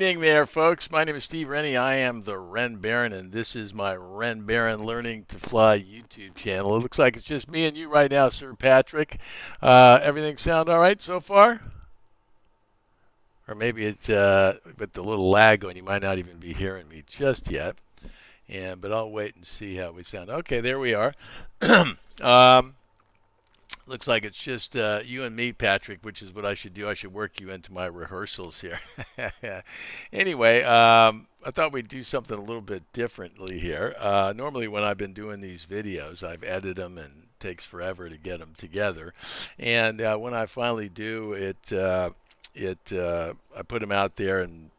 evening there, folks. My name is Steve Rennie. I am the Ren Baron, and this is my Ren Baron Learning to Fly YouTube channel. It looks like it's just me and you right now, Sir Patrick. Everything sound all right so far? Or maybe it's with the little lag going, you might not even be hearing me just yet. But I'll wait and see how we sound. Okay, there we are. Looks like it's just you and me, Patrick, which is what I should do. I should work you into my rehearsals here. Anyway, I thought we'd do something a little bit differently here. Normally when I've been doing these videos, I've edited them and it takes forever to get them together. And when I finally do, I put them out there and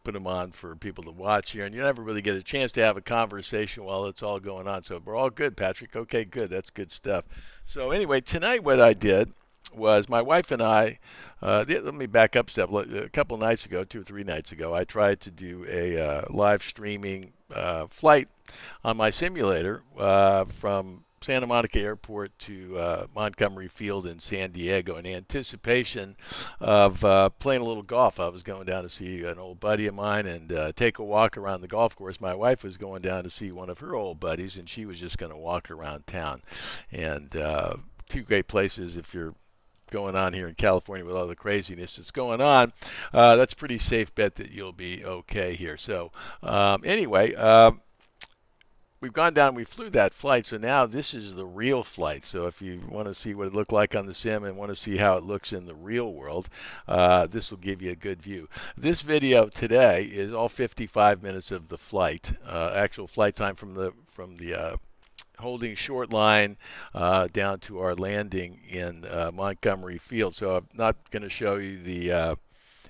put them on for people to watch here, and you never really get a chance to have a conversation while it's all going on. So we're all good, Patrick. Okay, good. That's good stuff. So anyway, tonight what I did was my wife and I, let me back up a step. A couple nights ago, 2 or 3 nights ago, I tried to do a live streaming flight on my simulator from Santa Monica Airport to Montgomery Field in San Diego in anticipation of playing a little golf. I was going down to see an old buddy of mine and take a walk around the golf course. My wife was going down to see one of her old buddies, and she was just going to walk around town. And 2 great places if you're going on here in California with all the craziness that's going on. That's a pretty safe bet that you'll be okay here. So anyway, we've gone down, we flew that flight, so now this is the real flight. So if you want to see what it looked like on the sim and want to see how it looks in the real world, this will give you a good view. This video today is all 55 minutes of the flight, actual flight time from the holding short line down to our landing in Montgomery Field. So I'm not going to show you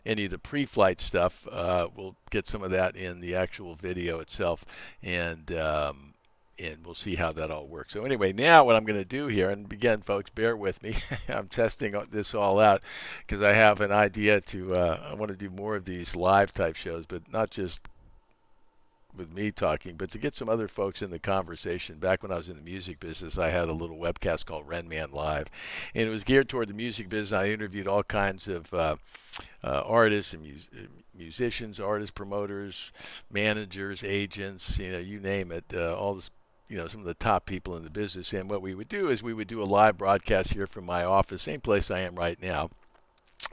any of the pre-flight stuff. We'll get some of that in the actual video itself, and we'll see how that all works. So anyway, now what I'm going to do here, and again, folks, bear with me. I'm testing this all out because I have an idea to, I want to do more of these live type shows, but not just with me talking, but to get some other folks in the conversation. Back when I was in the music business, I had a little webcast called Ren Man Live, and it was geared toward the music business. I interviewed all kinds of artists and musicians, artists, promoters, managers, agents, you name it, all this, some of the top people in the business. And what we would do is we would do a live broadcast here from my office, same place I am right now,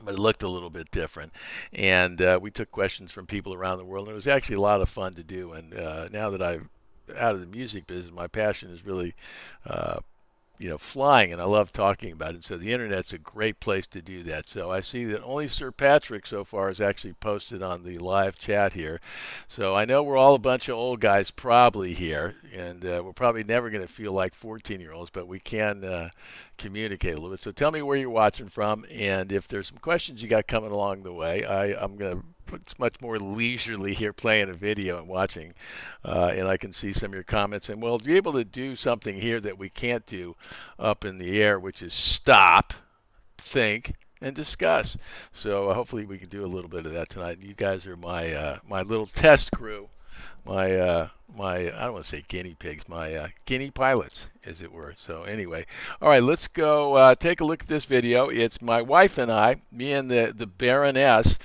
but it looked a little bit different. And we took questions from people around the world, and it was actually a lot of fun to do. And now that I'm out of the music business, my passion is really flying, and I love talking about it. So the internet's a great place to do that. So I see that only Sir Patrick so far has actually posted on the live chat here. So I know we're all a bunch of old guys probably here, and we're probably never going to feel like 14-year-olds, but we can communicate a little bit. So tell me where you're watching from, and if there's some questions you got coming along the way, I'm going to it's much more leisurely here playing a video and watching, and I can see some of your comments, and we'll be able to do something here that we can't do up in the air, which is stop, think, and discuss. So hopefully we can do a little bit of that tonight. You guys are my little test crew, my I don't want to say guinea pigs, my guinea pilots, as it were. So anyway, all right, let's go take a look at this video. It's my wife and I, me and the Baroness,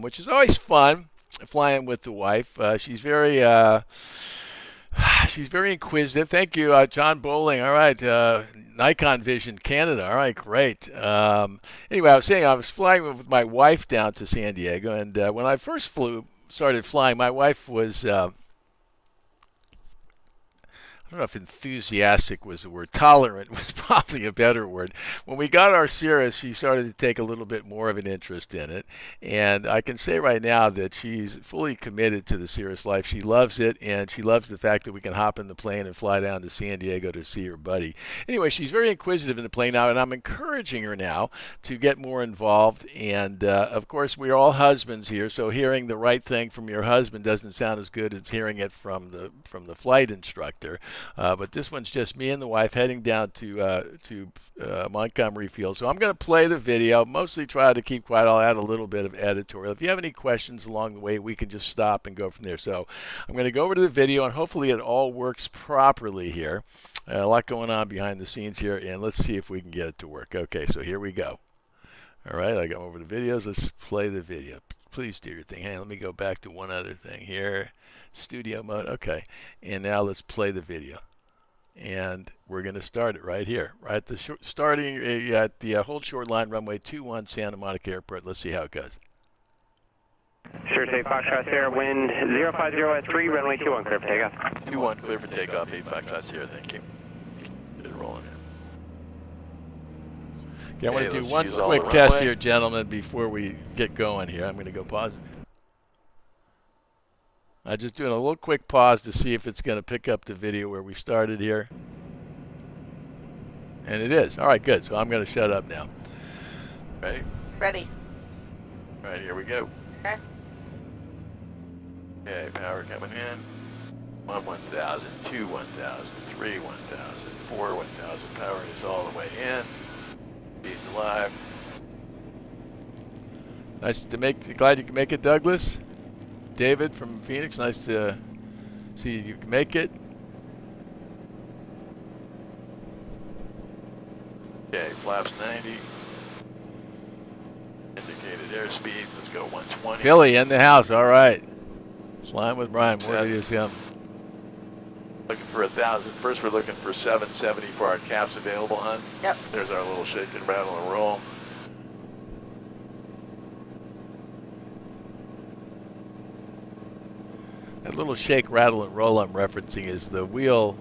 which is always fun, flying with the wife. She's very inquisitive. Thank you, John Bowling. All right, Nikon Vision Canada. All right, great. Anyway, I was saying I was flying with my wife down to San Diego, and when I first started flying, my wife was I don't know if enthusiastic was the word. Tolerant was probably a better word. When we got our Cirrus, she started to take a little bit more of an interest in it. And I can say right now that she's fully committed to the Cirrus life. She loves it, and she loves the fact that we can hop in the plane and fly down to San Diego to see her buddy. Anyway, she's very inquisitive in the plane now, and I'm encouraging her now to get more involved. And, of course, we're all husbands here, so hearing the right thing from your husband doesn't sound as good as hearing it from the flight instructor. But this one's just me and the wife heading down to Montgomery Field. So I'm going to play the video, mostly try to keep quiet. I'll add a little bit of editorial. If you have any questions along the way, we can just stop and go from there. So I'm going to go over to the video, and hopefully it all works properly here. A lot going on behind the scenes here, and let's see if we can get it to work. Okay, so here we go. All right, I got over the videos. Let's play the video. Please do your thing. Hey, let me go back to one other thing here. Studio mode. Okay. And now let's play the video. And we're going to start it right here. Right at the starting at the hold short line runway 21 Santa Monica Airport. Let's see how it goes. Sure, take Foxtrot Sierra, wind 050 at 3, runway 21, clear for takeoff. 21, clear for takeoff, 8 Foxtrot Sierra, thank you. Get it rolling in. Okay, I want to do one quick test here, gentlemen, before we get going here. I'm going to go pause. I'm just doing a little quick pause to see if it's going to pick up the video where we started here. And it is. All right, good. So I'm going to shut up now. Ready? Ready. All right, here we go. Okay. Okay, power coming in. 1, 1,000, 2, 1,000, 3, 1,000, 4, 1,000. Power is all the way in. Speed's alive. Nice to make. Glad you can make it, Douglas. David from Phoenix. Nice to see you can make it. Okay, flaps 90. Indicated airspeed. Let's go 120. Philly in the house. All right. Flying with Brian. More videos him. Looking for 1,000. First, we're looking for 770 for our caps available, hon. Yep. There's our little shake and rattle and roll. That little shake, rattle, and roll I'm referencing is the wheel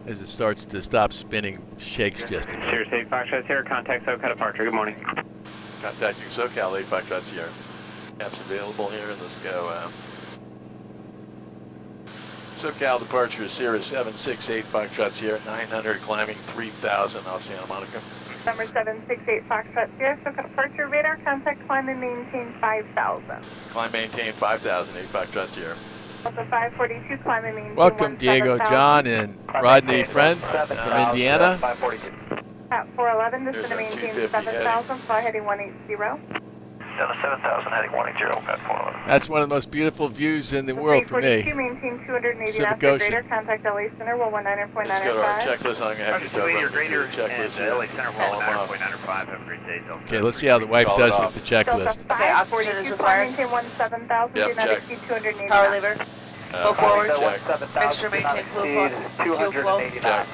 as it starts to stop spinning, shakes just a bit. Sure, take Foxtrot Sierra, contact SoCal departure. Good morning. Contacting SoCal, 8 Foxtrot Sierra. Caps available here, and let's go. SoCal departure is Sierra 768 Foxtrot Sierra 900, climbing 3,000 off Santa Monica. Number 768 Foxtrot Sierra, SoCal departure, radar contact, climb and maintain 5,000. Climb, maintain 5,000, 8 Foxtrot Sierra. Delta 542, climb and maintain Welcome, Diego, 17,000. John, and Rodney Friend from Indiana. At 411, this is going to maintain 7,000, fly heading 180. 7,000 heading 180, at 411. That's one of the most beautiful views in the world for me. 342, maintain 280 Pacific knots, Ocean. radar contact LA Center, 119.95. Let's go to our checklist. I'm going to have you start running through the checklist here. LA Center 119.95, have a great day. Okay, let's see how the wife does with the checklist. Okay, oxygen is required. Maintain 17,000, Yep, do not check. exceed 280 Power knots. lever. Go forward. Check. Make sure maintain fuel flow. Check.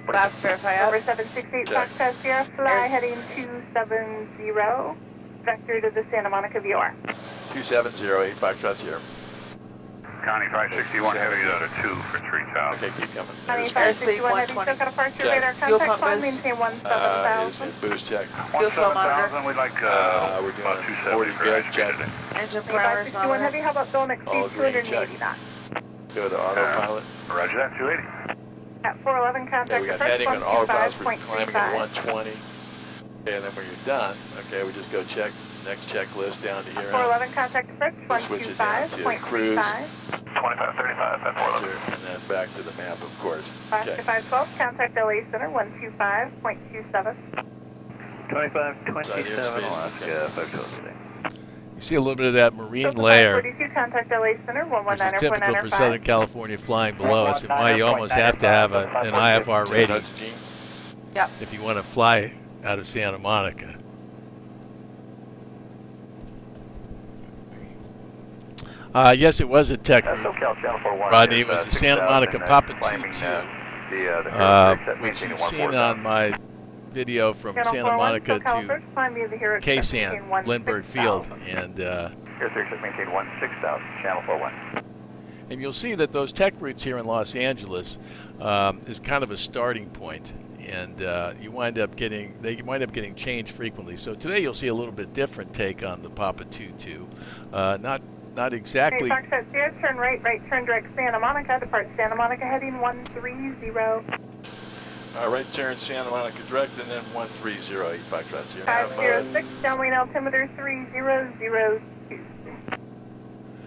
Flaps verify Number out. 768 Check. Foxtrot Sierra, fly There's- heading 270, vector to the Santa Monica VOR. 270, 8 Foxtrot Sierra. County 561 heavy out of 2 for 3,000. Okay, keep coming. County Airspeed. 561 heavy, Airspeed SoCal departure, Check. radar Fuel contact, pump climb, is- maintain Is 17,000. it boost check? Fuel flow monitor. 17,000, we'd like We're doing about 40 270 for good, airspeed check. today. Engine parameters 561 monitor. heavy, how about don't exceed All green, 280 check. knots. Go to autopilot. Roger that, 280. At 411, Okay, contact we the got first heading on autopilot for climbing at 125.35. 120. Okay, and then when you're done, okay, we just go check next checklist down to here. 411, contact the first We'll switch it down to cruise. 125.35. 2535 at 411. And then back to the map, of course. Okay. 512, contact LA Center, 125.27. 2527 Alaska 512. You see a little bit of that marine Delta layer, 542, contact LA Center, which is typical for 119.95. Southern California flying below us, and why you almost have to have an IFR rating Yep. if you want to fly out of Santa Monica. Yes, it was a tech route, SoCal Channel 41. Rodney. It was the Santa Monica Papa 22, which you've seen on my video from Channel Santa 41, Monica SoCal to first, climb via the here at K-San, 17,000. Lindbergh Field, and Here 6 maintain 16,000, Channel 41. and you'll see that those tech routes here in Los Angeles is kind of a starting point, and they wind up getting changed frequently. So today you'll see a little bit different take on the Papa 22. Not exactly. Hey, Foxtrot Sierra, turn right turn direct Santa Monica, depart Santa Monica heading 130. Right turn Santa Monica direct, and then 130, 8 Foxtrot Sierra. 506, downwind altimeter 3002.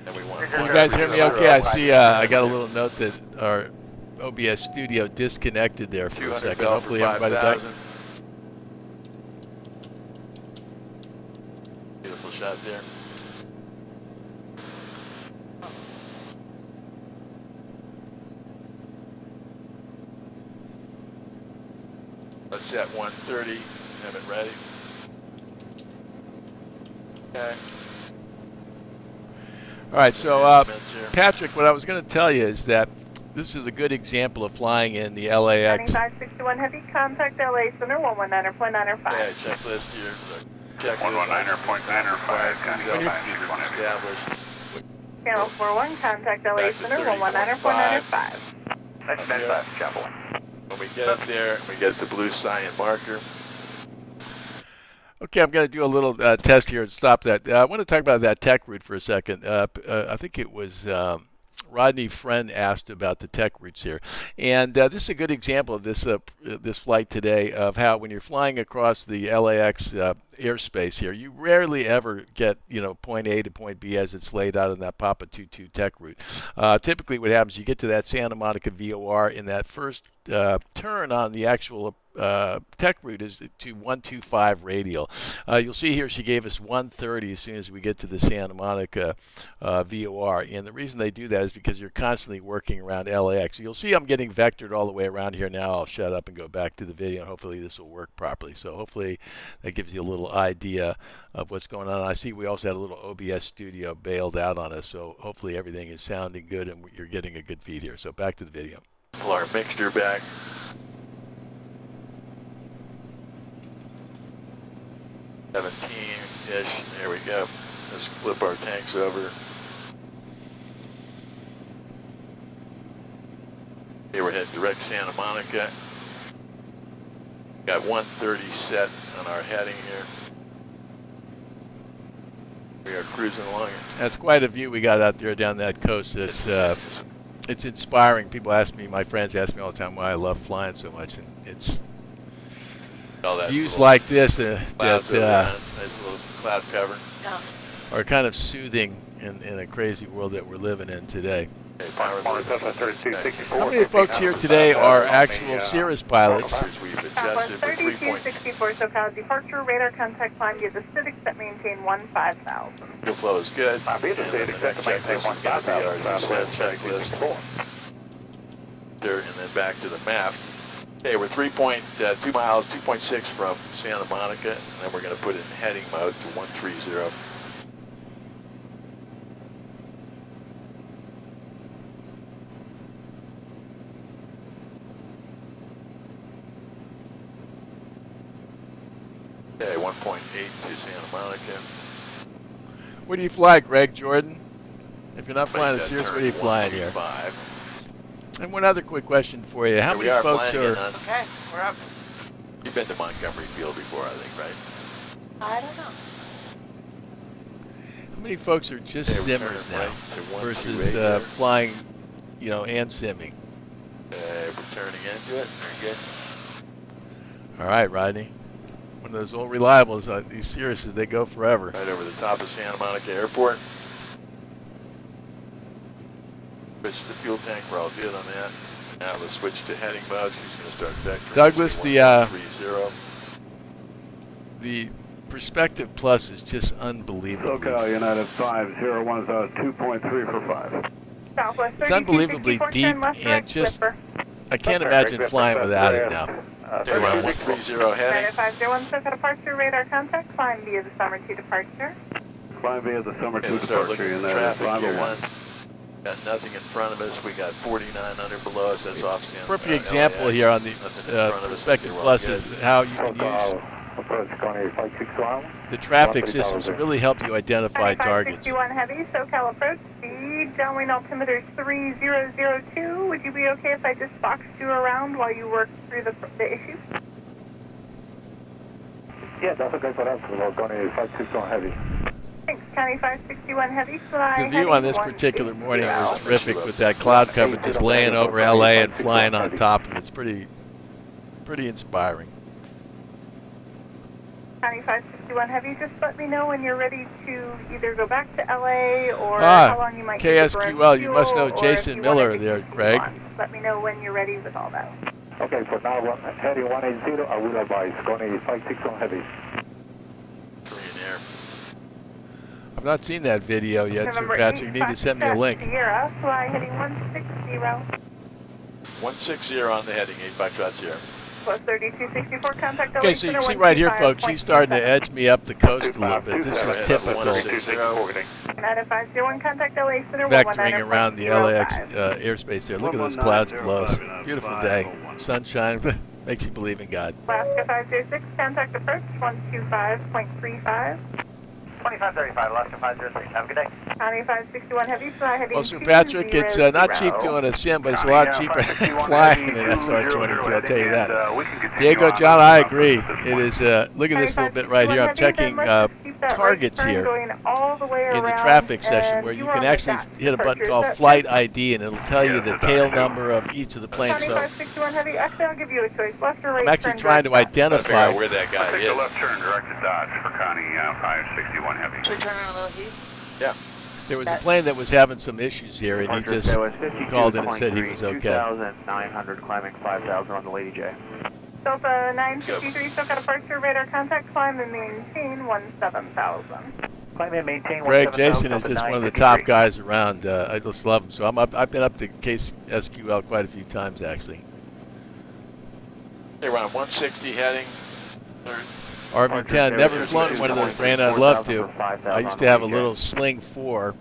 And we want. Can you guys hear me okay? I see I got a little note that our OBS studio disconnected there for a second. Hopefully everybody back. Beautiful shot there. Let's set 130, have it ready. Okay. All right, so Instruments here. Patrick, what I was going to tell you is that this is a good example of flying in the LAX. 9561 Heavy, contact LA Center 119.905. Okay, checklist here. Checklist. 119.905. When you're established. Channel 41, contact LA Back to Center 30.5. 119.905. 95, Chapel. When we get up there, we get the blue cyan marker. Okay, I'm going to do a little test here and stop that. I want to talk about that tech route for a second. I think it was Rodney Friend asked about the tech routes here, and this is a good example of this this flight today of how when you're flying across the LAX airspace here, you rarely ever get point A to point B as it's laid out in that Papa 22 tech route. Typically, what happens, you get to that Santa Monica VOR in that first turn on the actual tech route is to 125 radial. You'll see here she gave us 130 as soon as we get to the Santa Monica VOR, and the reason they do that is because you're constantly working around LAX. You'll see I'm getting vectored all the way around here now. I'll shut up and go back to the video, and hopefully this will work properly. So hopefully that gives you a little idea of what's going on. I see we also had a little OBS studio bailed out on us, so hopefully everything is sounding good and you're getting a good feed here. So back to the video. Pull our mixture back. Ish. There we go. Let's flip our tanks over. Here we're heading direct Santa Monica. Got 130 set on our heading here. We are cruising along. That's quite a view we got out there down that coast. It's inspiring. People ask me, my friends ask me all the time why I love flying so much, and it's views like this that nice little cloud cover. Yeah. are kind of soothing in a crazy world that we're living in today. Okay, power How many folks here today are actual Cirrus pilots? We've Southwest adjusted for 3264 SoCal departure, radar contact climb via the Civic set maintain 15000. fuel flow is good. And then the next checklist is going to be our descent checklist. There, and then back to the map. Okay, we're 3.2 miles, 2.6 from Santa Monica, and then we're going to put it in heading mode to 130. Okay, 1.8 to Santa Monica. Where do you fly, Greg Jordan? If you're not flying a Make that Cirrus, turn where are you flying here? 135. And one other quick question for you. How Here we many are folks flying in are... on- Okay, we're up. You've been to Montgomery Field before, I think, right? I don't know. How many folks are just Okay, we're simmers turning now right to 128 versus there. flying, and simming? Okay, we're turning into it. Very good. All right, Rodney. One of those old reliables. These Cirruses, they go forever. Right over the top of Santa Monica Airport. Switch to the fuel tank. We're all good on that. Now let's switch to heading mode. She's going to start vectoring. Douglas, the 30. the Perspective Plus is just unbelievable. SoCal United 501 is 2.3 for 5. Southwest It's unbelievably 3264, deep turn left and right, just- Clipper. I can't imagine flying without it now. Okay, we're on 130 heading. 9501 SoCal departure, radar contact climb via the Summer 2 departure. Climb via the summer Okay, 2 let's start looking departure, at the United traffic here. 501. Got nothing in front of us. We got 4900 below us. That's off Santa Perfect LAX. example here on the Nothing in front of us. Perspective We're all Plus good. is how you can use the traffic systems to really help you identify targets. 9561 Heavy, SoCal approach, speed, downwind altimeter 3002. Would you be okay if I just boxed you around while you work through the issue? Yeah, that's okay for us. We're going 561 heavy. Thanks, County 561 Heavy, fly The view on this particular morning was Yeah. terrific with that cloud cover just laying over LA and flying on top of it. It's pretty inspiring. County 561 Heavy, just let me know when you're ready to either go back to LA or how long you might need to burn KSQL, you must fuel, know or Jason if you want Miller everything there, you Craig. want. Let me know when you're ready with all that. Okay, for now, heading 180, I will advise. Going 561 heavy. Korean Air. I've not seen that video yet, Sir November Patrick. You need to send me a 8, link. Sierra, fly heading 160. 160 on the heading, 8 Foxtrot Sierra. Southwest 3264, contact LA Okay, so you can see right here, folks, she's starting to edge me up the coast a little bit. This is typical 9501, contact LA Center, vectoring around the LAX airspace there. Look at those clouds below us. Beautiful day. Sunshine makes you believe in God. Alaska 506, contact approach 125.35. 2535, Alaska 506. Have a good day. County 561 heavy, fly heading Well, Sir Patrick, it's not cheap doing a sim, but it's a lot cheaper flying an SR-22, I'll tell you that. Diego, John, I agree. It is, look at this little bit right here. I'm checking targets here in the traffic session where you can actually hit a button called Flight ID, and it'll tell you the tail number of each of the planes. So I'm actually trying to identify where that guy Take is. a left turn direct to Dodge for Connie 561 Heavy. Should we turn around a little heat? Yeah. There was a plane that was having some issues here, and he just called in and said he was okay. 2,900 climbing 5,000 on the Lady J. Delta 953, still got departure radar contact, climb and maintain 17,000. Climb and maintain Greg 17,000, Jason is just one of the 953. top guys around. I just love him. So I've been up to Case SQL quite a few times, actually. Hey, around 160 heading. RV-10, never flown one of those, Brandon. I'd love to. I used to have a little Sling 4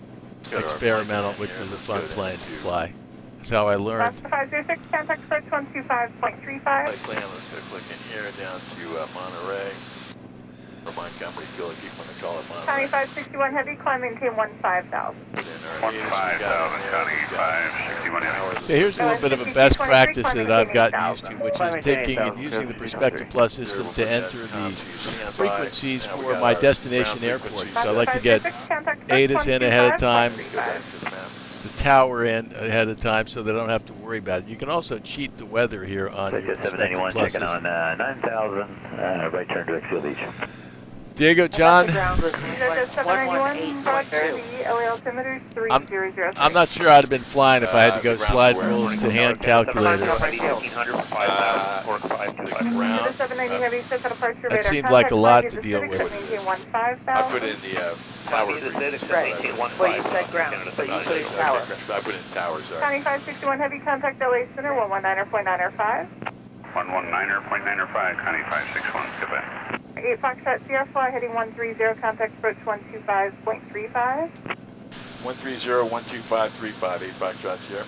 experimental, which was a fun plane to fly. That's how I learned. Alaska 506, contact approach 125.35. Flight plan, let's go click in here down to Monterey. Or Montgomery, if you want to call it County Monterey. 561 heavy, climb maintain 15,000. Put in our 15,000, Connie 561 Heavy. Okay, here's a little bit of a best practice that I've gotten used to, which is taking and using the Perspective Plus system to enter the frequencies for my destination airport. So I like to get ATIS in ahead of time, the tower in ahead of time, so they don't have to worry about it. You can also cheat the weather here on your Perspective Plus checking on system. 9,000, right turn direct field each. Diego, John, The ground was like 118.2. I'm not sure I'd have been flying if I had to go slide rules to hand calculators. That seemed like a lot to deal with. I put in the tower. Well, you said ground, but you put in tower. I put in tower, sorry. County 561 heavy, contact LA Center 119.905. 119.905, Connie 561, goodbye. 8 Foxtrot Sierra, fly heading 130, contact approach 125.35. 130, 12535, 8 Foxtrot Sierra.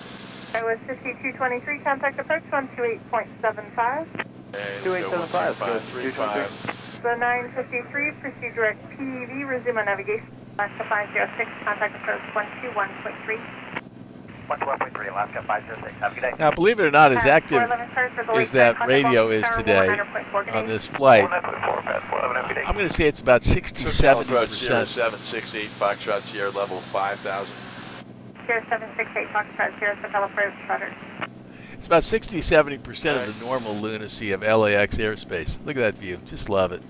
That was 5223, contact approach 128.75. And let's go 12535. The 953, proceed direct PEV, resume on navigation. Alaska 506, contact approach 121.3. 112.3, Alaska 506. Have a good day. Now, believe it or not, as active as that radio is today on this flight, I'm going to say it's about 60, So approach 70%. 0768 Foxtrot Sierra, level 5,000. Sierra 768, Foxtrot Sierra, Sotel approach, shutter. It's about 60, 70% of the normal lunacy of LAX airspace. Look at that view. Just love it.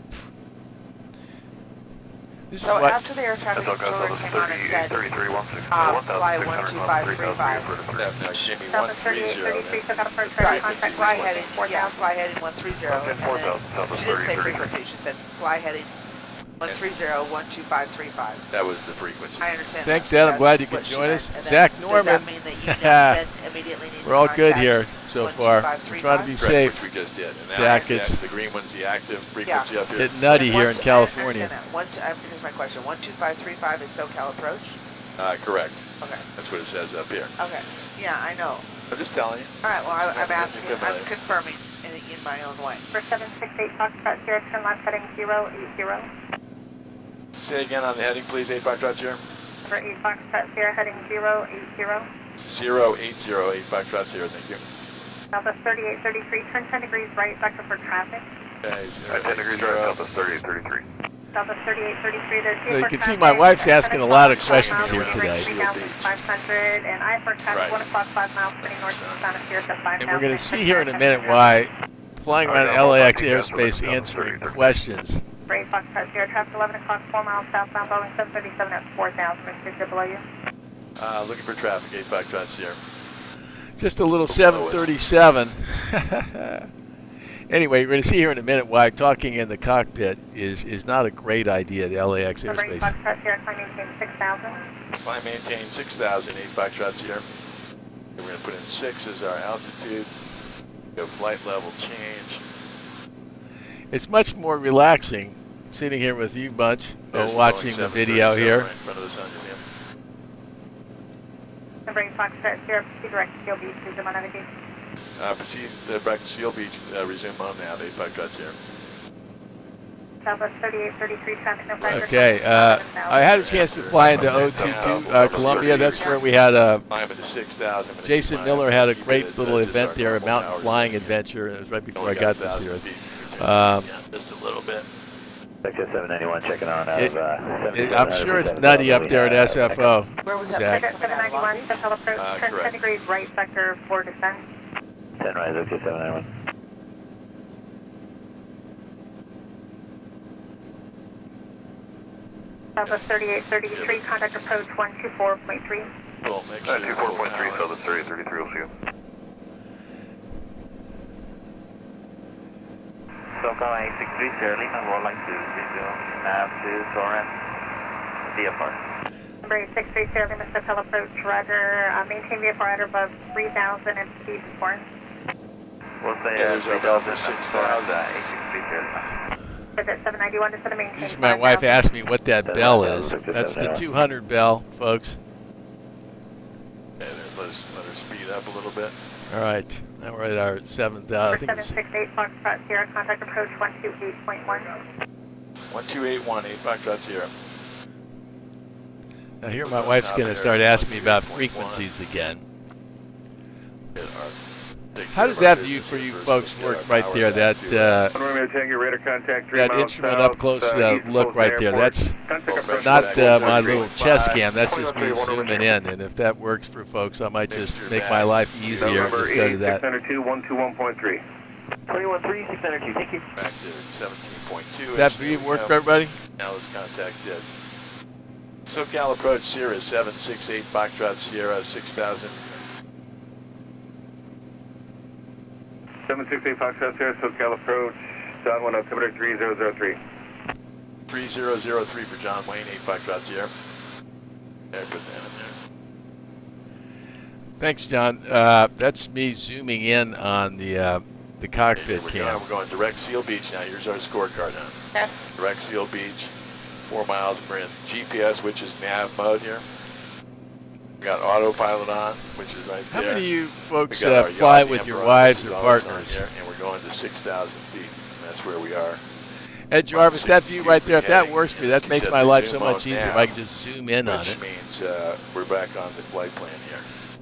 This is So what, after the air traffic controller came on and said, fly 12535. No, Jimmy, Delta 130. 3833, Sotel approach, Right, radar contact fly heading, 4,000. yeah, fly heading 130. And then she didn't say frequency, she said fly heading 130, 12535. That was the frequency. I understand. Thanks, that. Ed. I'm glad you That's could what join she us. meant. And Zach then, Norman. Does that mean that you then immediately need We're all to good contact here so far. We're trying to be 12535? safe. Which we just did. And Zach, now it's the green one's the active frequency up here. getting nutty And here one- in California. I understand that. Here's my question. 12535 is SoCal approach? Correct. Okay. That's what it says up here. Okay. Yeah, I know. I'm just telling you. All right, well, I'm asking, I'm Familiar. confirming in my own way. For 768 Foxtrot Sierra, turn left heading 080. Say again on the heading, please, 8 Foxtrot Sierra. For 8 Foxtrot Sierra, heading 080. 080, 8 Foxtrot Sierra, thank you. Delta 3833, turn 10 degrees right, vector for traffic. Okay, 10 degrees right, Delta 3833. Delta 3833, there's So you can see my wife's asking a lot of questions here today. 3,500, and I for traffic, 1 o'clock, 5 miles, turning north to Santa Fe, 5,000. And we're going to see here in a minute why flying around LAX airspace answering questions. For 8 Foxtrot Sierra, traffic 11 o'clock, 4 miles southbound, Boeing 737 at 4,000, restricted below you. Looking for traffic, 8 Foxtrot Sierra. Just a little 737. Anyway, we're going to see here in a minute why talking in the cockpit is not a great idea at LAX For 8 airspace. Foxtrot Sierra, climb maintain 6,000. Climb maintain 6,000, 8 Foxtrot Sierra. We're going to put in 6 as our altitude. Go flight level change. It's much more relaxing sitting here with you bunch, There's watching the Boeing video 737 here. right in front of the Sun Museum. Number 8 Foxtrot Sierra, proceed direct to Seal Beach, resume on navigation. Proceed back to Seal Beach, resume on now, 8 Foxtrot Sierra. Southwest 3833 traffic, no flight. Okay, I had a chance to fly into 022 Columbia. That's where we had Climb into 6,000. Jason Miller had a great little event there, a mountain flying adventure, and it was right before I got to Sierra. Just a little bit. Section 791 checking on out I'm sure it's nutty up there at SFO. Where was that? Zach. 791, Central Approach, turn correct. 10 degrees right sector for descent. 10 rise, okay, 791. Southwest 3833, contact approach 124.3. Cool, make sure 24.3, Southwest 3833, we'll see you. SoCal 863, Sierra Lima, would like to resume nav to Soren, VFR. Number 863, Sierra Lima, SoCal approach, roger, maintain VFR at or above 3,000 and speed foreign. We'll say there's our bell for 6,000. 863, Sierra Lima. Visit 791 to set a maintain. Usually my wife asked me what that bell is. That's the 200 bell, folks. Yeah, let her speed up a little bit. All right, now we're at our 7,000. I think it's 768 Foxtrot Sierra, contact approach 128.1. 1281, 8 Foxtrot Sierra. now here my wife's going to start asking me about frequencies again. How does that view for you folks work right there? That instrument up close look right there. That's not my little chest cam. That's just me zooming in. And if that works for folks, I might just make my life easier and just go to that. 121.3. 213, 602, thank you. Back to 17.2. Does that view work for everybody? Now let's contact it. SoCal approach Sierra 768 Foxtrot Sierra 6,000. 768 Foxtrot Sierra, SoCal approach, John 1 altimeter 3003. 3003 for John Wayne, 8 Foxtrot Sierra. Yeah, put that in there. Thanks, John. That's me zooming in on the cockpit cam. We're going direct Seal Beach now. Here's our scorecard now. Okay. Direct Seal Beach, 4 miles. We're in GPS, which is nav mode here. We got autopilot on, which is right How there. many of you folks We got our fly yacht with your Emperor, wives which or is always on partners? here, and we're going to 6,000 feet. And that's where we are. Ed Jarvis, that view right there, if that works for you, that He makes said my the life so zoom much mode easier if now, I can just zoom in on which it. means we're back on the flight plan here.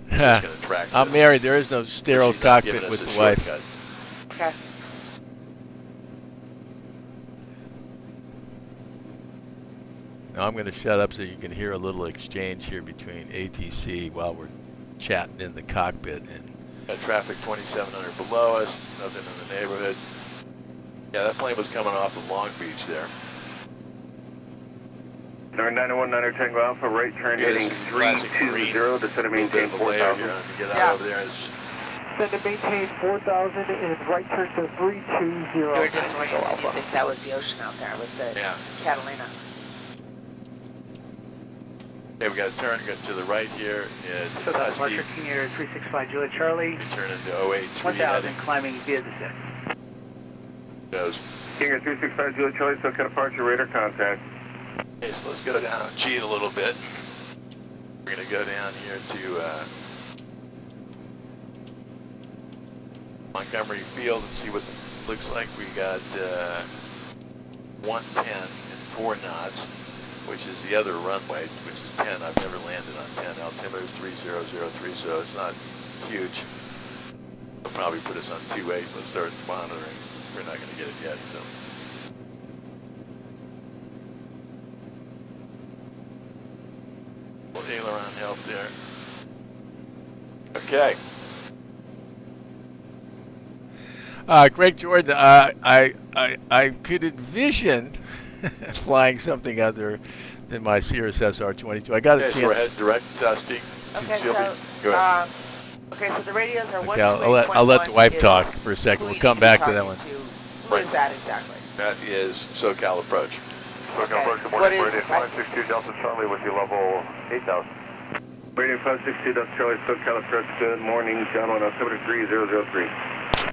It's just gonna track I'm this. married. There is no sterile She's not giving cockpit us with a the wife. shortcut. Okay. Now I'm going to shut up so you can hear a little exchange here between ATC while we're chatting in the cockpit. And Got traffic 2700 below us, nothing in the neighborhood. Yeah, that plane was coming off of Long Beach there. Number 919 Tango Alpha, right turn Yeah, this heading is classic 320 green. to set a A little bit maintain of a layer 4,000. here to get Yeah. out over there. It's Send to maintain 4,000 and right turn to 320. You were disoriented. You think that was the ocean out there with the Yeah. Catalina. Okay, we got to turn to the right here. To SoCal Husky. departure, King Air 365 Juliet Charlie, Turn into 083 1,000 heading. climbing via descent. Goes. King Air 365 Juliet Charlie, SoCal departure, radar contact. Okay, so let's go down and cheat a little bit. We're going to go down here to Montgomery Field and see what it looks like. We got 110 and 4 knots, which is the other runway, which is 10. I've never landed on 10. Altimeter is 3003, so it's not huge. They'll probably put us on 28. Let's start monitoring. We're not going to get it yet, so. Aileron help there. Okay. Greg Jordan, I could envision flying something other than my Cirrus SR-22. I got a Okay, so we're chance. heading direct speak to Okay, Seal so, Beach. Go ahead. okay, so the radios are Okay, I'll let the wife talk for a second. We'll come back to that one. Who is that exactly? That is SoCal approach. Okay. SoCal approach, good What morning, is- radio 562 Delta Charlie with you, level 8,000. Radio 562 Delta Charlie, SoCal approach, good morning, John 1 altimeter 3003.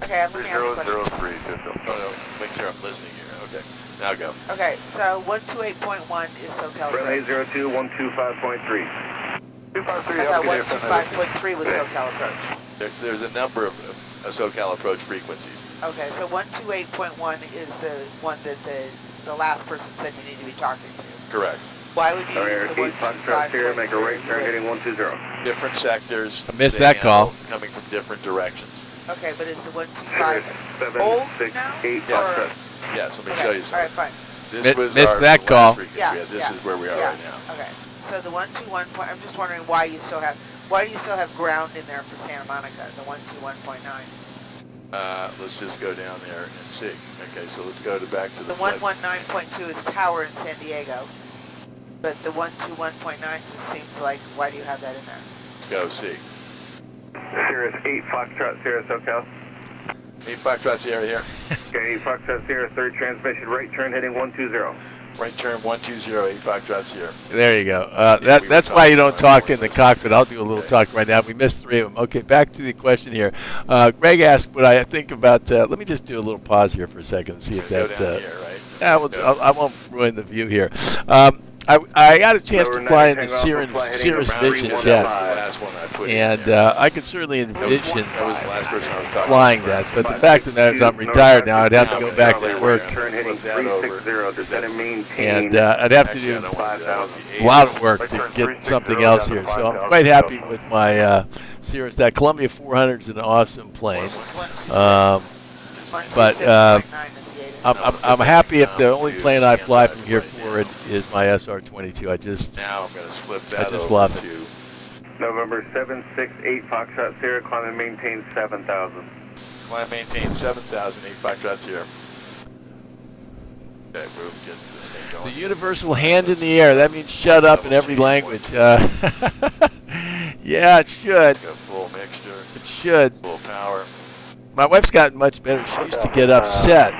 Okay, let me ask you a question. 3003, Oh, no, make sure I'm listening here. Okay, now go. Okay, so 128.1 is SoCal Friendly approach. 02, 125.3. 253, I thought 125.3 was SoCal approach. There's a number of SoCal approach frequencies. Okay, so 128.1 is the one that the last person said you need to be talking to. Correct. Why would you use the 8 Foxtrot Sierra, make a right turn heading 120. Different sectors. I missed they that call. handle Coming from different directions. Okay, but is the 125 7, old 6, now? 8 Yeah. Foxtrot. Yes, let me Okay, show you all something. right, fine. This was Missed our that last call. frequency. Yeah, This is where we are right now. Okay, so the 121 point. I'm just wondering why do you still have ground in there for Santa Monica, the 121.9. Let's just go down there and see. Okay, so let's go back to the The 119.2 is tower in San Diego, but the 121.9 just seems like, why do you have that in there? Let's go see. Sirius 8 Foxtrot Sierra, SoCal. 8 Foxtrot Sierra here. Okay, 8 Foxtrot Sierra, third transmission, right turn heading 120. Right turn 120, 8 Foxtrot Sierra. There you go. That's why you don't talk in the cockpit. I'll do a little talk right now. We missed 3 of them. Okay, back to the question here. Greg asked what I think about. Let me just do a little pause here for a second and see if Go that. down here, right? I won't ruin the view here. I got a chance to fly in the Cirrus Vision jet, and I could certainly envision That was the last person I was talking flying about. that. But the fact of the matter is I'm retired now. I'd have to go back to work, Turn heading 360, descend and maintain. and I'd have to do a lot of work to get something else here. So I'm quite happy with my Cirrus. That Columbia 400 is an awesome plane. But 126.9 is the 8. I'm happy if the only plane I fly from here forward is my SR-22. Now I'm going to split that just over love it. to November 768 Foxtrot Sierra, climb and maintain 7,000. climb maintain 7,000, 8 Foxtrot Sierra. Okay, we'll get this thing The going. universal hand in the air. That means shut up in every language. Yeah, it should. Got full mixture, It should. full power. My wife's gotten much better. She used to get upset.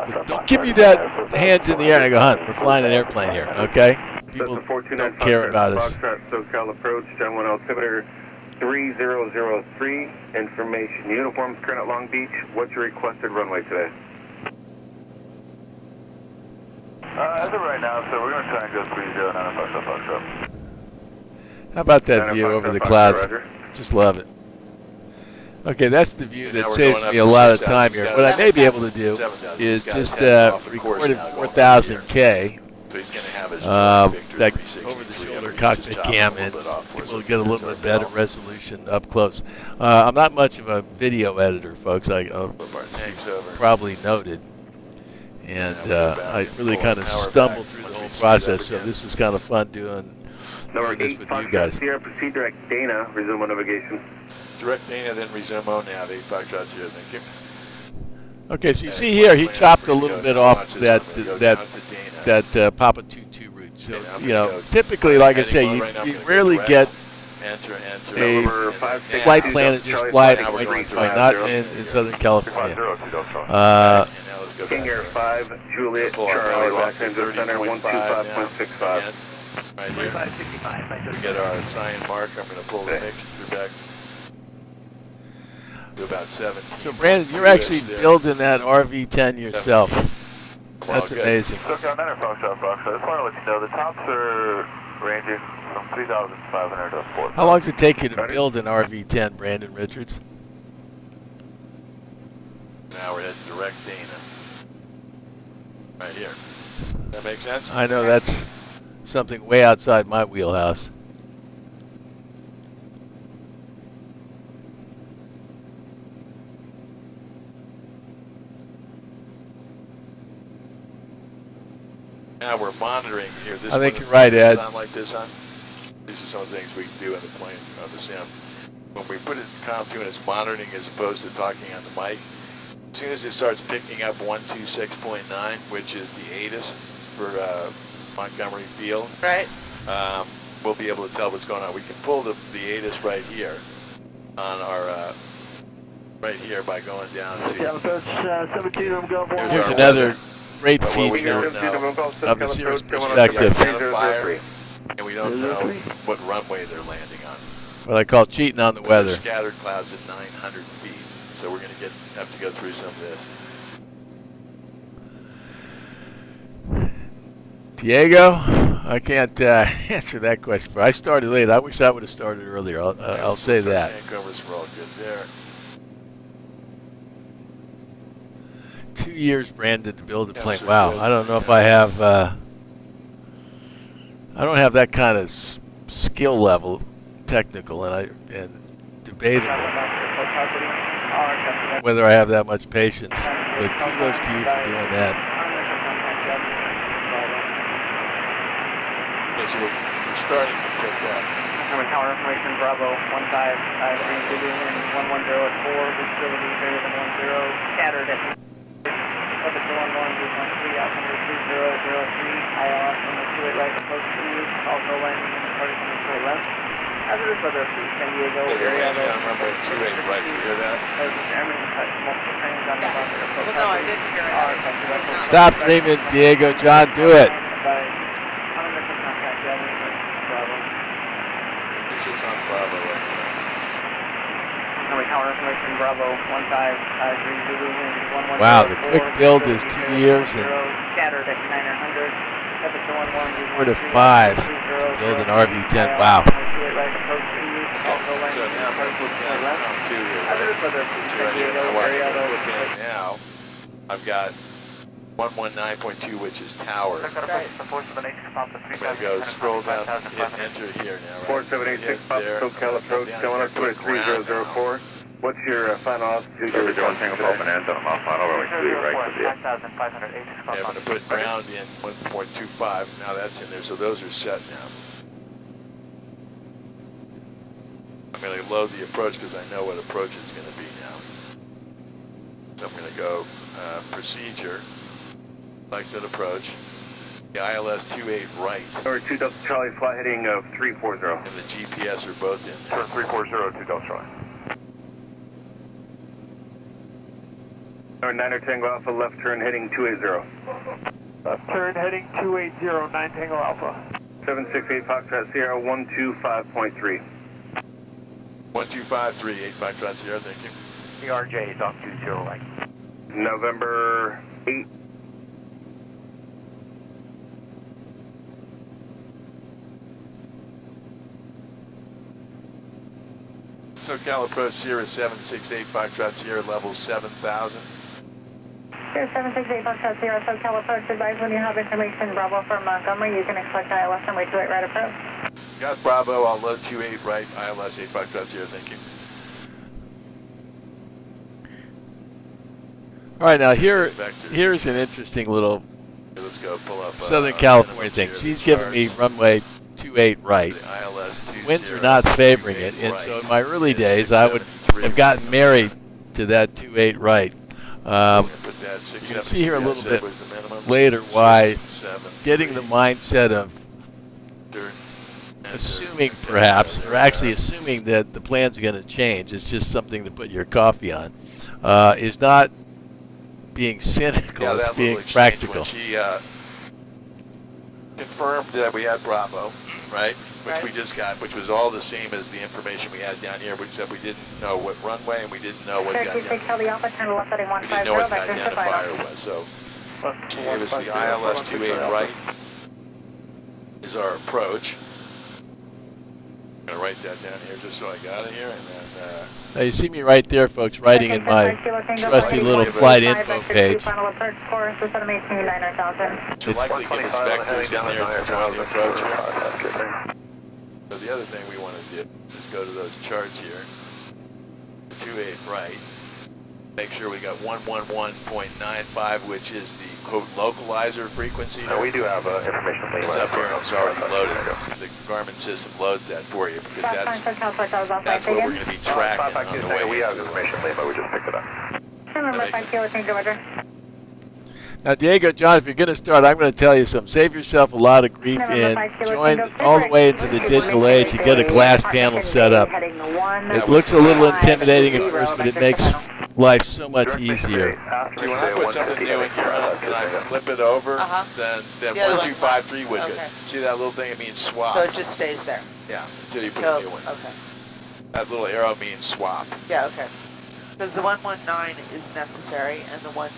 But don't give me that hands in the air. I go, hon, we're flying an airplane here, okay? People don't care about us. Foxtrot SoCal approach, downwind altimeter 3003. Information, uniforms current at Long Beach. What's your requested runway today? As of right now, so we're going to try and go 309 Foxtrot. How about that view over the clouds? Just love it. Okay, that's the view Now that we're saves going me up a to lot of 6,000. time here. What I may be able to do 7,000. is He's got just his head off the course recorded now, going 4,000 over K. So he's going to have his That Victor 360, over-the-shoulder 300, cockpit just top cam, a little and bit off for us. we'll get a little bit better resolution up close. I'm not much of a video editor, folks. I Thanks over. probably noted, and I really kind of stumbled through the whole process. So this is kind of fun doing Number this 8 with you Foxtrot guys. Sierra, proceed direct Dana, resume on navigation. Direct Dana, then resume on now. 8 Foxtrot Sierra, thank you. Okay, so you see here he chopped a little bit off that Papa 22 route. So typically, like I say, you rarely get Enter. Number a 56 flight plan that just fly point to point, not in Southern California. And now let's go King back Air there. 5, Juliet, Pull our Charlie, power back Los to Angeles Center, 125.65. Again, right here. We get our sign mark. I'm going to pull the mixture back to about 17. So Brandon, you're actually building that RV-10 yourself. That's amazing. SoCal Niner Foxtrot. I just want to let you know the tops are ranging from 3,500 to 4,000. How long does it take you to build an RV-10, Brandon Richards? Now we're heading direct Dana. Right here. That make sense? I know that's something way outside my wheelhouse. Now we're monitoring here. This I think one you're right, Ed. Sound like this, huh? These are some of the things we can do in the plane of the sim. When we put it in COM2 and it's monitoring as opposed to talking on the mic, as soon as it starts picking up 126.9, which is the ATIS for Montgomery Field, Right? we'll be able to tell what's going on. We can pull the ATIS right here on our right here by going down to. Here's another great feature of the Cirrus perspective. And we don't know what runway they're landing on. What I call cheating on the weather. Scattered clouds at 900 feet. So we're going to have to go through some of this. Diego, I can't answer that question. I started late. I wish I would have started earlier. I'll say that. Covers were all good there. 2 years, Brandon, to build a plane. Sir, Wow, good. I don't know if I have. I don't have that kind of skill level, technical, and debatable whether I have that much patience. But kudos to you for doing that. Okay, so we're starting to get that. Tower information, Bravo 15, Zulu, and 110 at 4, visibility greater than 10, scattered at Level 11, 3003, ILS on the 28 right approach to you, also landing in the target on the 28 left. Hazardous weather, please, San Diego area. Runway 28 right, you hear that? Airmen touch multiple trains on the bus. Well, no, I didn't hear it. Stop dreaming, Diego. John, do it. This is on Bravo right now. Tower information, Bravo 15, Zulu, and 110. Wow, the quick build is 2 years and scattered at 900. 4 to 5 to build an RV-10. Wow. So now I'm going to flip down around 2 here, right? Now, I've got 119.2, which is tower. Right. I'm going to go scroll down, hit enter here now, right? 4786 Pop SoCal approach, going up to 3004. What's your final altitude? So we're doing single open ends on my final runway 3 right to the Yeah, I'm going to put ground in 1.25. Now that's in there, so those are set now. I'm going to load the approach because I know what approach it's going to be now. So I'm going to go procedure, selected approach, the ILS 28 right. Or 2 Delta Charlie, fly heading of 340. And the GPS are both in there. 340, 2 Delta Charlie. Number 9 Tango Alpha, left turn heading 280. Left turn heading 280, 9 Tango Alpha. 768 Foxtrot Sierra 125.3. 1253, 8 Foxtrot Sierra, thank you. CRJ is off 20 right. November 8. SoCal approach Sierra 768 Foxtrot Sierra, level 7,000. Sierra 768 Foxtrot Sierra, SoCal approach. Advise when you have information, Bravo from Montgomery, you can expect ILS runway 28 right approach. Got Bravo, I'll load 28 right, ILS 8 Foxtrot Sierra, thank you. All right, now here's an interesting little Let's go pull up Southern California thing. She's giving me runway 28 right. Winds are not favoring it, and so in my early days, I would have gotten married to that 28 right. You can see here a little bit later why getting the mindset of assuming perhaps, or actually assuming that the plan's going to change, it's just something to put your coffee on, is not being cynical, it's being practical. She confirmed that we had Bravo, right? Which we just got, which was all the same as the information we had down here, except we didn't know what runway and we didn't know what the identifier was. So she gave us the ILS 28 right is our approach. I'm going to write that down here just so I got it here. And then, now you see me right there, folks, writing in my trusty little flight info page. she'll likely give us vectors in there to draw the approach here. So the other thing we want to do is go to those charts here. 28 right. Make sure we got 111.95, which is the quote localizer frequency. No, we do have information. It's up here and it's already loaded. The Garmin system loads that for you because that's what we're going to be tracking on the way. We have information, but we just picked it up. Now, Diego, John, if you're going to start, I'm going to tell you something. Save yourself a lot of grief and join all the way into the digital age and get a glass panel set up. It looks a little intimidating at first, but it makes life so much easier. See, when I put something new in here and I flip it over, then 1253 would go. See that little thing? It means swap. So it just stays there? Yeah, until you put a new one. Okay. That little arrow means swap. Yeah, okay. Because the 119 is necessary, and the one.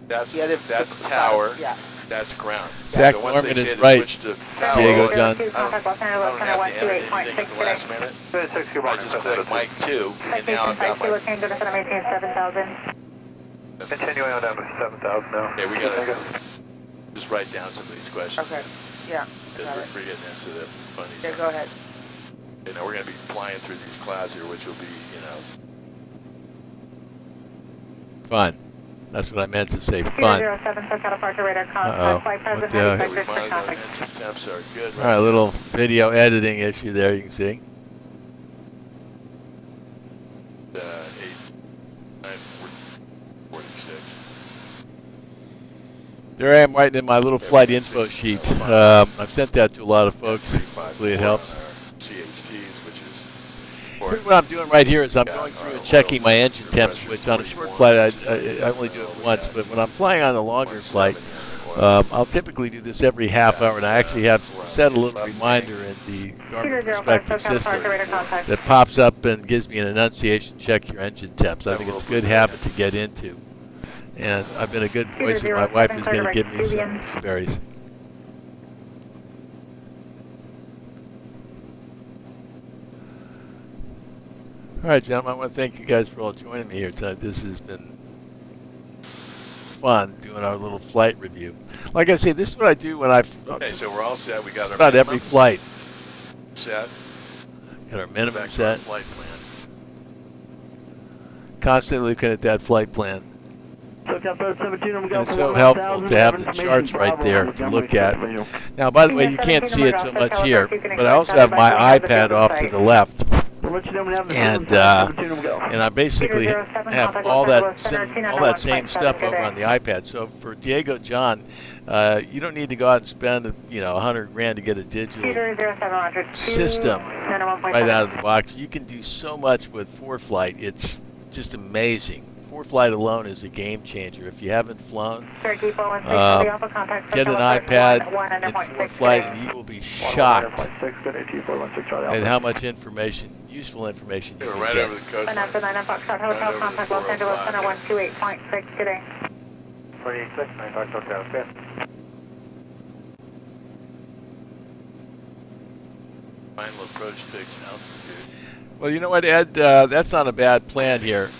That's the other, that's the tower. Yeah. That's ground. Zach So once they Norman say is to right. switch to tower, Diego John. I don't have to enter anything at the last minute. I just click Mike 2, and now I've got my. Continuing on down to 7,000 now. Okay, we gotta just write down some of these questions. Okay. Yeah. Because we're getting into the funny Yeah, stuff. go ahead. Okay, now we're gonna be flying through these clouds here, which will be, Fun. That's what I meant to say. Fun. Uh-oh. What the heck? we monitor our engine temps are good. All right, a little video editing issue there. You can see. 8, 9, 46. There I am writing in my little flight info sheet. I've sent that to a lot of folks. Hopefully it helps. CHTs, which is. Here's what I'm doing right here is I'm going through and checking my engine temps, which on a short flight I only do it once, but when I'm flying on a longer flight, I'll typically do this every half hour, and I actually have set a little reminder in the Garmin Perspective system that pops up and gives me an enunciation, check your engine temps. I think it's a good habit to get into. And I've been a good boy, so my wife is going to give me some blueberries. All right, gentlemen, I want to thank you guys for all joining me here tonight. This has been fun doing our little flight review. Like I say, this is what I do when Okay, so we're all set. We got just our about every minimum flight. set. Got our minimum Back to our set. flight plan. Constantly looking at that flight plan. And it's so helpful to have the charts right there to look at. Now, by the way, you can't see it so much here, but I also have my iPad off to the left. And I basically have all that same stuff over on the iPad. So for Diego John, you don't need to go out and spend $100 grand to get a digital system right out of the box. You can do so much with ForeFlight. It's just amazing. ForeFlight alone is a game changer. If you haven't flown, get an iPad in ForeFlight, and you will be shocked at how much information, useful information you can Right get. over the coast. After 9 o'clock, Hotel, contact Los Angeles Center 128.6, good day. 26, 9 Fox Hotel, okay. Final approach fixed altitude. Well, you know what, Ed? That's not a bad plan here.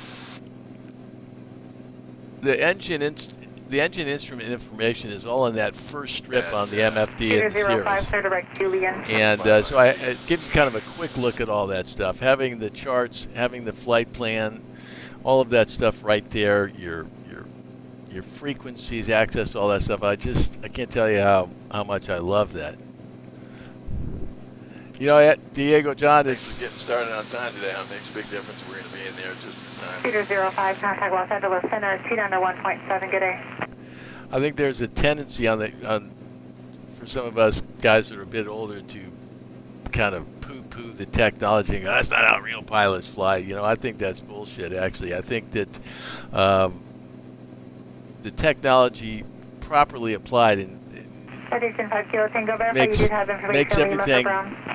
The engine instrument information is all in that first strip on the MFD and the series. And so it gives you kind of a quick look at all that stuff. Having the charts, having the flight plan, all of that stuff right there, your frequencies, access to all that stuff. I can't tell you how much I love that. You know, Diego John, Thanks for getting started on time today. It makes a big difference. We're going to be in there just in time. Peter 05, contact Los Angeles Center, seat under 1.7, good day. I think there's a tendency for some of us guys that are a bit older to kind of poo-poo the technology and go, that's not how real pilots fly. I think that's bullshit, actually. I think that the technology properly applied makes everything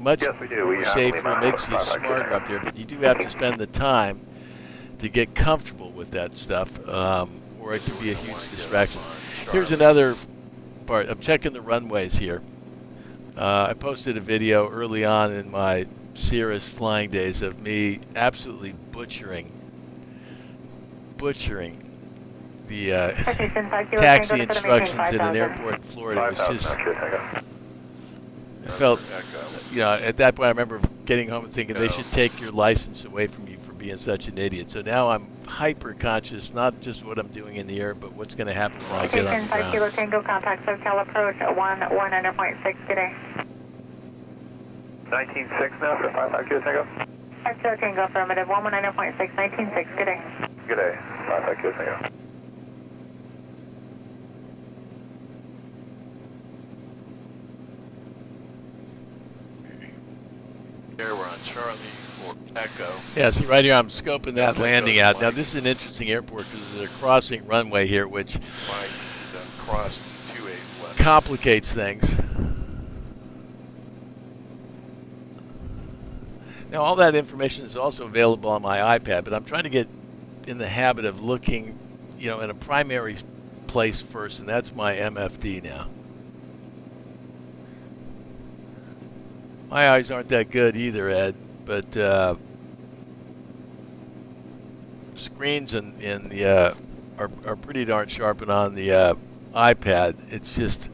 much more safer, makes you smarter up there, but you do have to spend the time to get comfortable with that stuff, or it can be a huge distraction. Here's another part. I'm checking the runways here. I posted a video early on in my Cirrus flying days of me absolutely butchering the taxi instructions at an airport in Florida. It was just, I felt, at that point I remember getting home and thinking they should take your license away from you for being such an idiot. So now I'm hyper conscious, not just what I'm doing in the air, but what's going to happen when I get on the ground. Kilo Tango, contact SoCal approach at 1.6, good day. 19.6 now for 55 Kilo Tango? 5 Kilo Tango, affirmative, 119.6, 19.6, good day. Good day, 55 Kilo Tango. Here we're on Charlie for Echo. Yeah, see right here I'm scoping that landing out. Now this is an interesting airport because there's a crossing runway here which Cross 28 left. complicates things. Now all that information is also available on my iPad, but I'm trying to get in the habit of looking, you know, in a primary place first, and that's my MFD now. My eyes aren't that good either, Ed, but screens in the are pretty darn sharp, and on the iPad, it's just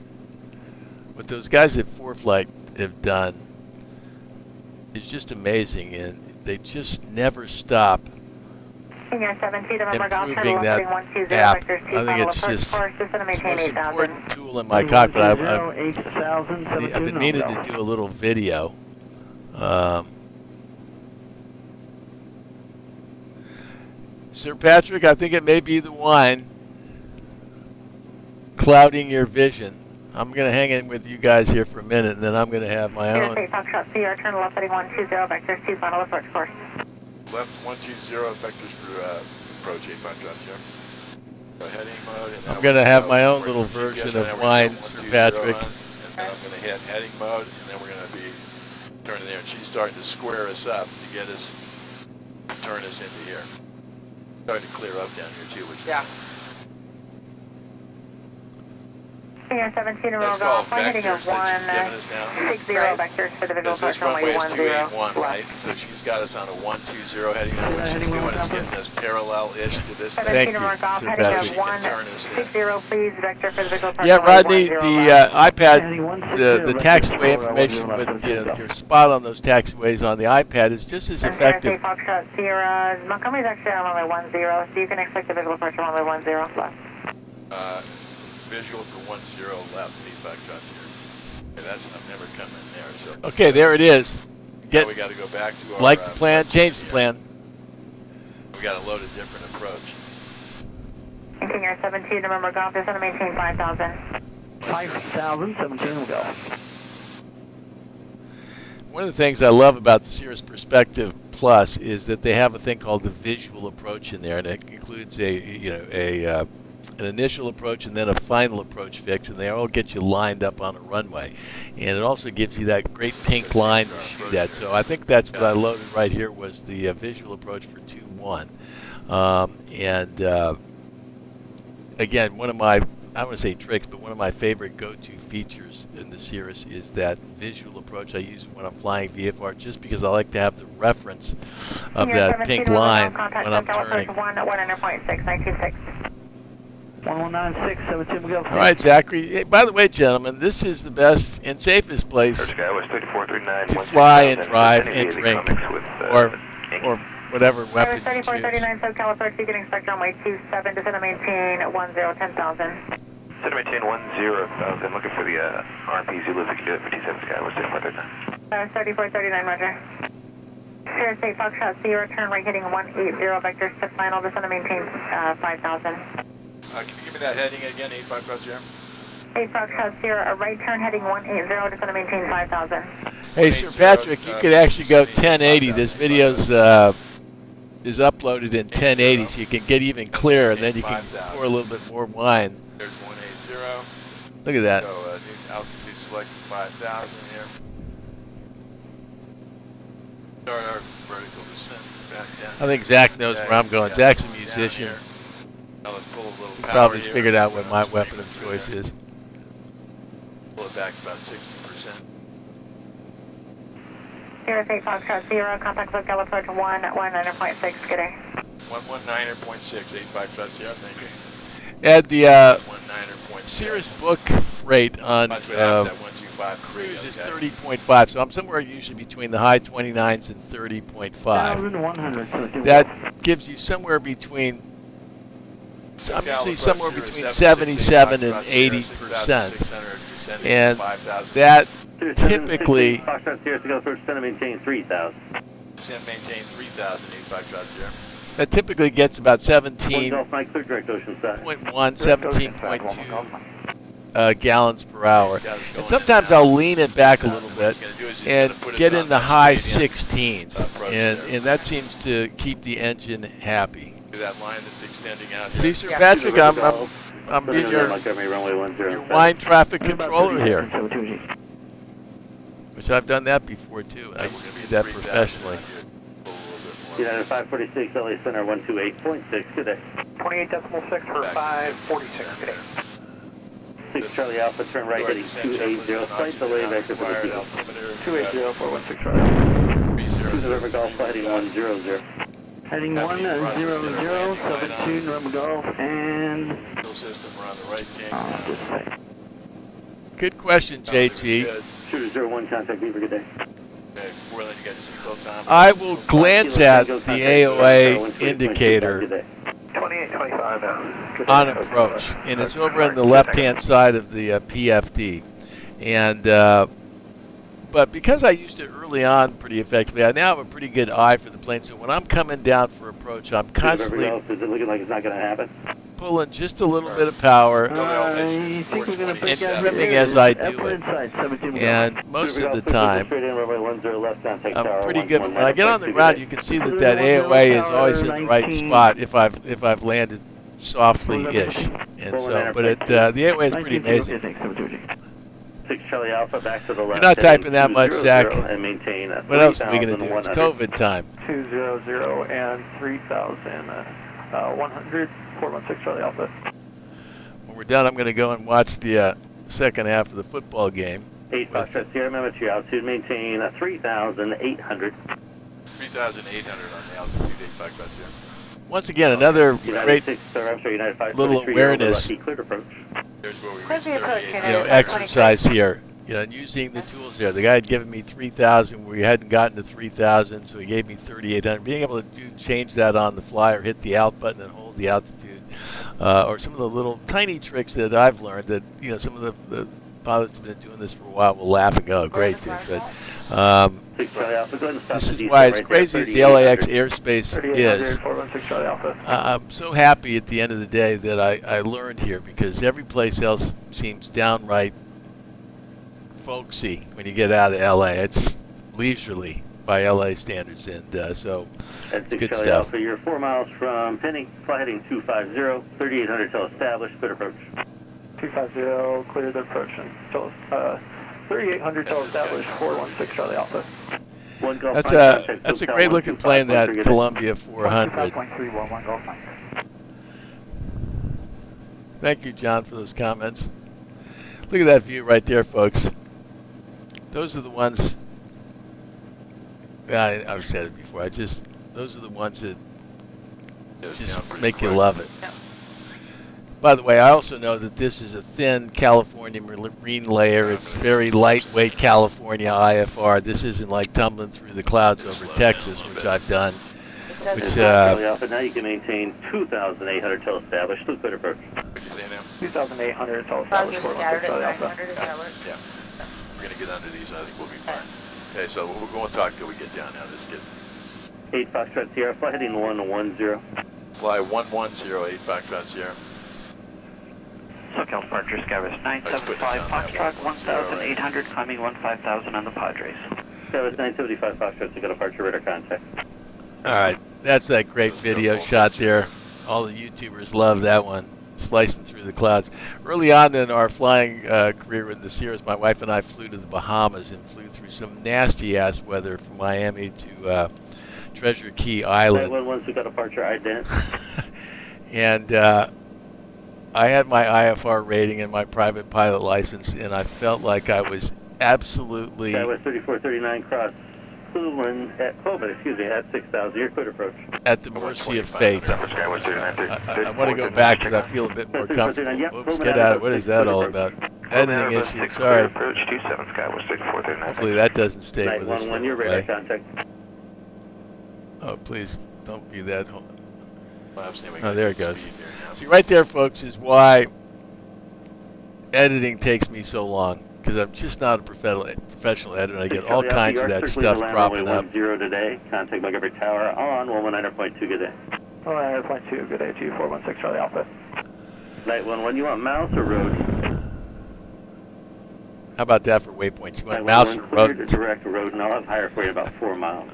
what those guys at ForeFlight have done is just amazing, and they just never stop improving that app. I think it's just the most important tool in my cockpit. I've been meaning to do a little video. Sir Patrick, I think it may be the wine clouding your vision. I'm going to hang in with you guys here for a minute, and then I'm going to have my own. Foxtrot Sierra, turn left heading 120, vectors 2, final approach course. Left 120, vectors for approach 8 Foxtrot Sierra. Heading mode. And I'm going to have my own little version of wine, Sir Patrick. And then I'm going to hit heading mode, and then we're going to be turning there. And she's starting to square us up to get us, turn us into here. Starting to clear up down here too, which Yeah. Sierra 17 that's roll called golf, heading vectors of that she's giving us now. 160 Right. vectors for the visual This approach runway runway is 10. 281, right? So she's got us on a 120 heading now. What she's doing is getting us parallel-ish to this thing. Thank 17 you, roll golf, Sir heading Patrick. of She can turn us in. 160, please, vector for the visual approach Yeah, runway Rodney, 10 the left. iPad, the taxiway information with your spot on those taxiways on the iPad is just as effective. Foxtrot Sierra, Montgomery's actually on runway 10, so you can expect the visual approach on runway 10 left. Visual for 10 left, 8 Foxtrot Sierra. Okay, I'm never coming there. So Okay, there it is. now we got to go back to our Like the plan, change the plan. We got to load a different approach. Sierra 17, November golf, just want to maintain 5,000. 5,000, 17 go. One of the things I love about the Cirrus Perspective Plus is that they have a thing called the visual approach in there, and it includes an initial approach and then a final approach fix, and they all get you lined up on a runway. And it also gives you that great pink line to shoot at. So I think that's what I loaded right here was the visual approach for 2-1. Again, one of my, I don't want to say tricks, but one of my favorite go-to features in the Cirrus is that visual approach I use when I'm flying VFR, just because I like to have the reference of that pink line when I'm turning. 1.6, 1196, 17 go. All right, Zachary. Hey, by the way, gentlemen, this is the best and safest place to fly and drive and drink, or whatever weapon you choose. 3439, SoCal approach, you can expect runway 27, descend and maintain 10, 10,000. Descend and maintain 10,000. Looking for the RP Zulu, if you can do it for 27 Sky, West 3439. 3439, roger. Sierra State Foxtrot Sierra, turn right heading 180, vectors to final, descend and maintain 5,000. Can you give me that heading again, 8 Foxtrot Sierra? 8 Foxtrot Sierra, a right turn heading 180, descend and maintain 5,000. Hey, Sir Patrick, you could actually go 1080. This video's is uploaded in 1080, so you can get even clearer, and then you can pour a little bit more wine. There's 180. Look at that. So new altitude selected 5,000 here. Start our vertical descent back down. I think Zach knows where I'm going. Zach's a musician. Now let's pull a little He power probably here. figured out what my weapon of choice is. Pull it back about 60%. Sierra State Foxtrot Sierra, contact SoCal approach 119.6, good day. 119.6, 8 Foxtrot Sierra, thank you. At the 119.6. Cirrus book rate on Much better than that 125 cruise is okay. 30.5, so I'm somewhere usually between the high 29s and 30.5. 1,100. That gives you somewhere between, I'm usually somewhere between 77 and 80%, and that typically, Foxtrot Sierra, go first, descend and maintain 3,000. Descend maintain 3,000, 8 Foxtrot Sierra. that typically gets about 17.1, Golf Mike, clear direct ocean side. 17.2 gallons per hour. And sometimes I'll lean it back a little bit and get in the high 16s, and that seems to keep the engine happy. That line that's extending out. See, Sir Patrick, I'm being your wine traffic controller here, which I've done that before too. I used to do that professionally. United 546, LA Center 128.6, good day. 28.6 for 546, good day. 6 Charlie Alpha, turn right heading 280, slight delay vector for the people. 280, 416 Charlie Alpha. 2 November Golf, heading 100. Heading 100, 72 November Golf, and... System around the right tank. just a second. Good question, JT. Shooter 01, contact me for good day. Okay, Worland, you got your seatbelt on? I will glance at the AOA indicator 2825 now. on approach, and it's over on the left-hand side of the PFD. And but because I used it early on pretty effectively, I now have a pretty good eye for the plane. So when I'm coming down for approach, I'm constantly Is it looking like it's not going to happen? pulling just a little bit of power I think we're going to and trimming as I do it. And most of the time, I'm pretty good. But when I get on the ground, you can see that that AOA is always in the right spot if I've landed softly-ish. And so, but the AOA is pretty amazing. 6 Charlie Alpha, back to the left. You're not typing that much, Zach. And maintain What else are we going to do? It's COVID time. 200 and 3,100, 416 Charlie Alpha. When we're done, I'm going to go and watch the second half of the football game. 8 Foxtrot Sierra, remember to your altitude, maintain 3,800. 3,800 on the altitude, 8 Foxtrot Sierra. Once again, another great little awareness, There's where we reached 38. exercise here. And using the tools there. The guy had given me 3,000. We hadn't gotten to 3,000, so he gave me 3,800. Being able to change that on the fly or hit the out button and hold the altitude, or some of the little tiny tricks that I've learned that some of the pilots have been doing this for a while will laugh and go, "Great, dude!" But this is why, as crazy as the LAX airspace is, I'm so happy at the end of the day that I learned here, because every place else seems downright folksy when you get out of LA. It's leisurely by LA standards, and so it's good stuff. So you're 4 miles from Penny, fly heading 250, 3,800 till established, clear approach. 250, clear the approach until 3,800 till established, 416 Charlie Alpha. That's a great looking plane, that Columbia 400. 5.311 Golf 9. Thank you, John, for those comments. Look at that view right there, folks. Those are the ones. I've said it before. Those are the ones that just make you love it. By the way, I also know that this is a thin California marine layer. It's very lightweight California IFR. This isn't like tumbling through the clouds over Texas, which I've done. Which now you can maintain 2,800 till established, clear approach. 2,800 till established, 416 Charlie Alpha. Yeah. We're going to get under these. I think we'll be fine. Okay, so we're going to talk till we get down now. Just get 8 Foxtrot Sierra, fly heading 110. fly 110, 8 Foxtrot Sierra. SoCal departure, Skywest 975 Foxtrot, 1,800, climbing 15,000 on the Padres. Skywest 975 Foxtrot, you got departure radar contact. All right, that's that great video shot there. All the YouTubers love that one, slicing through the clouds. Early on in our flying career in the Sierras, my wife and I flew to the Bahamas and flew through some nasty-ass weather from Miami to Treasure Key Island. Once we got departure ident. And I had my IFR rating and my private pilot license, and I felt like I was absolutely... Skywest 3439 cross Cleveland at 6,000. You're clear approach. At the mercy of fate. I want to go back because I feel a bit more comfortable. Oops, get out of it. What is that all about? Editing issue, sorry. Hopefully that doesn't stay with us. Oh, please don't be that. Oh, there it goes. See, right there, folks, is why editing takes me so long, because I'm just not a professional editor. I get all kinds of that stuff cropping up. 0 today. Contact Montgomery Tower on 119.2. Good day. 119.2. Good day to you. 416 Charlie Alpha. Night 11. You want mouse or road? How about that for waypoints? You want mouse or road? Direct road, and I'll have higher for you about 4 miles.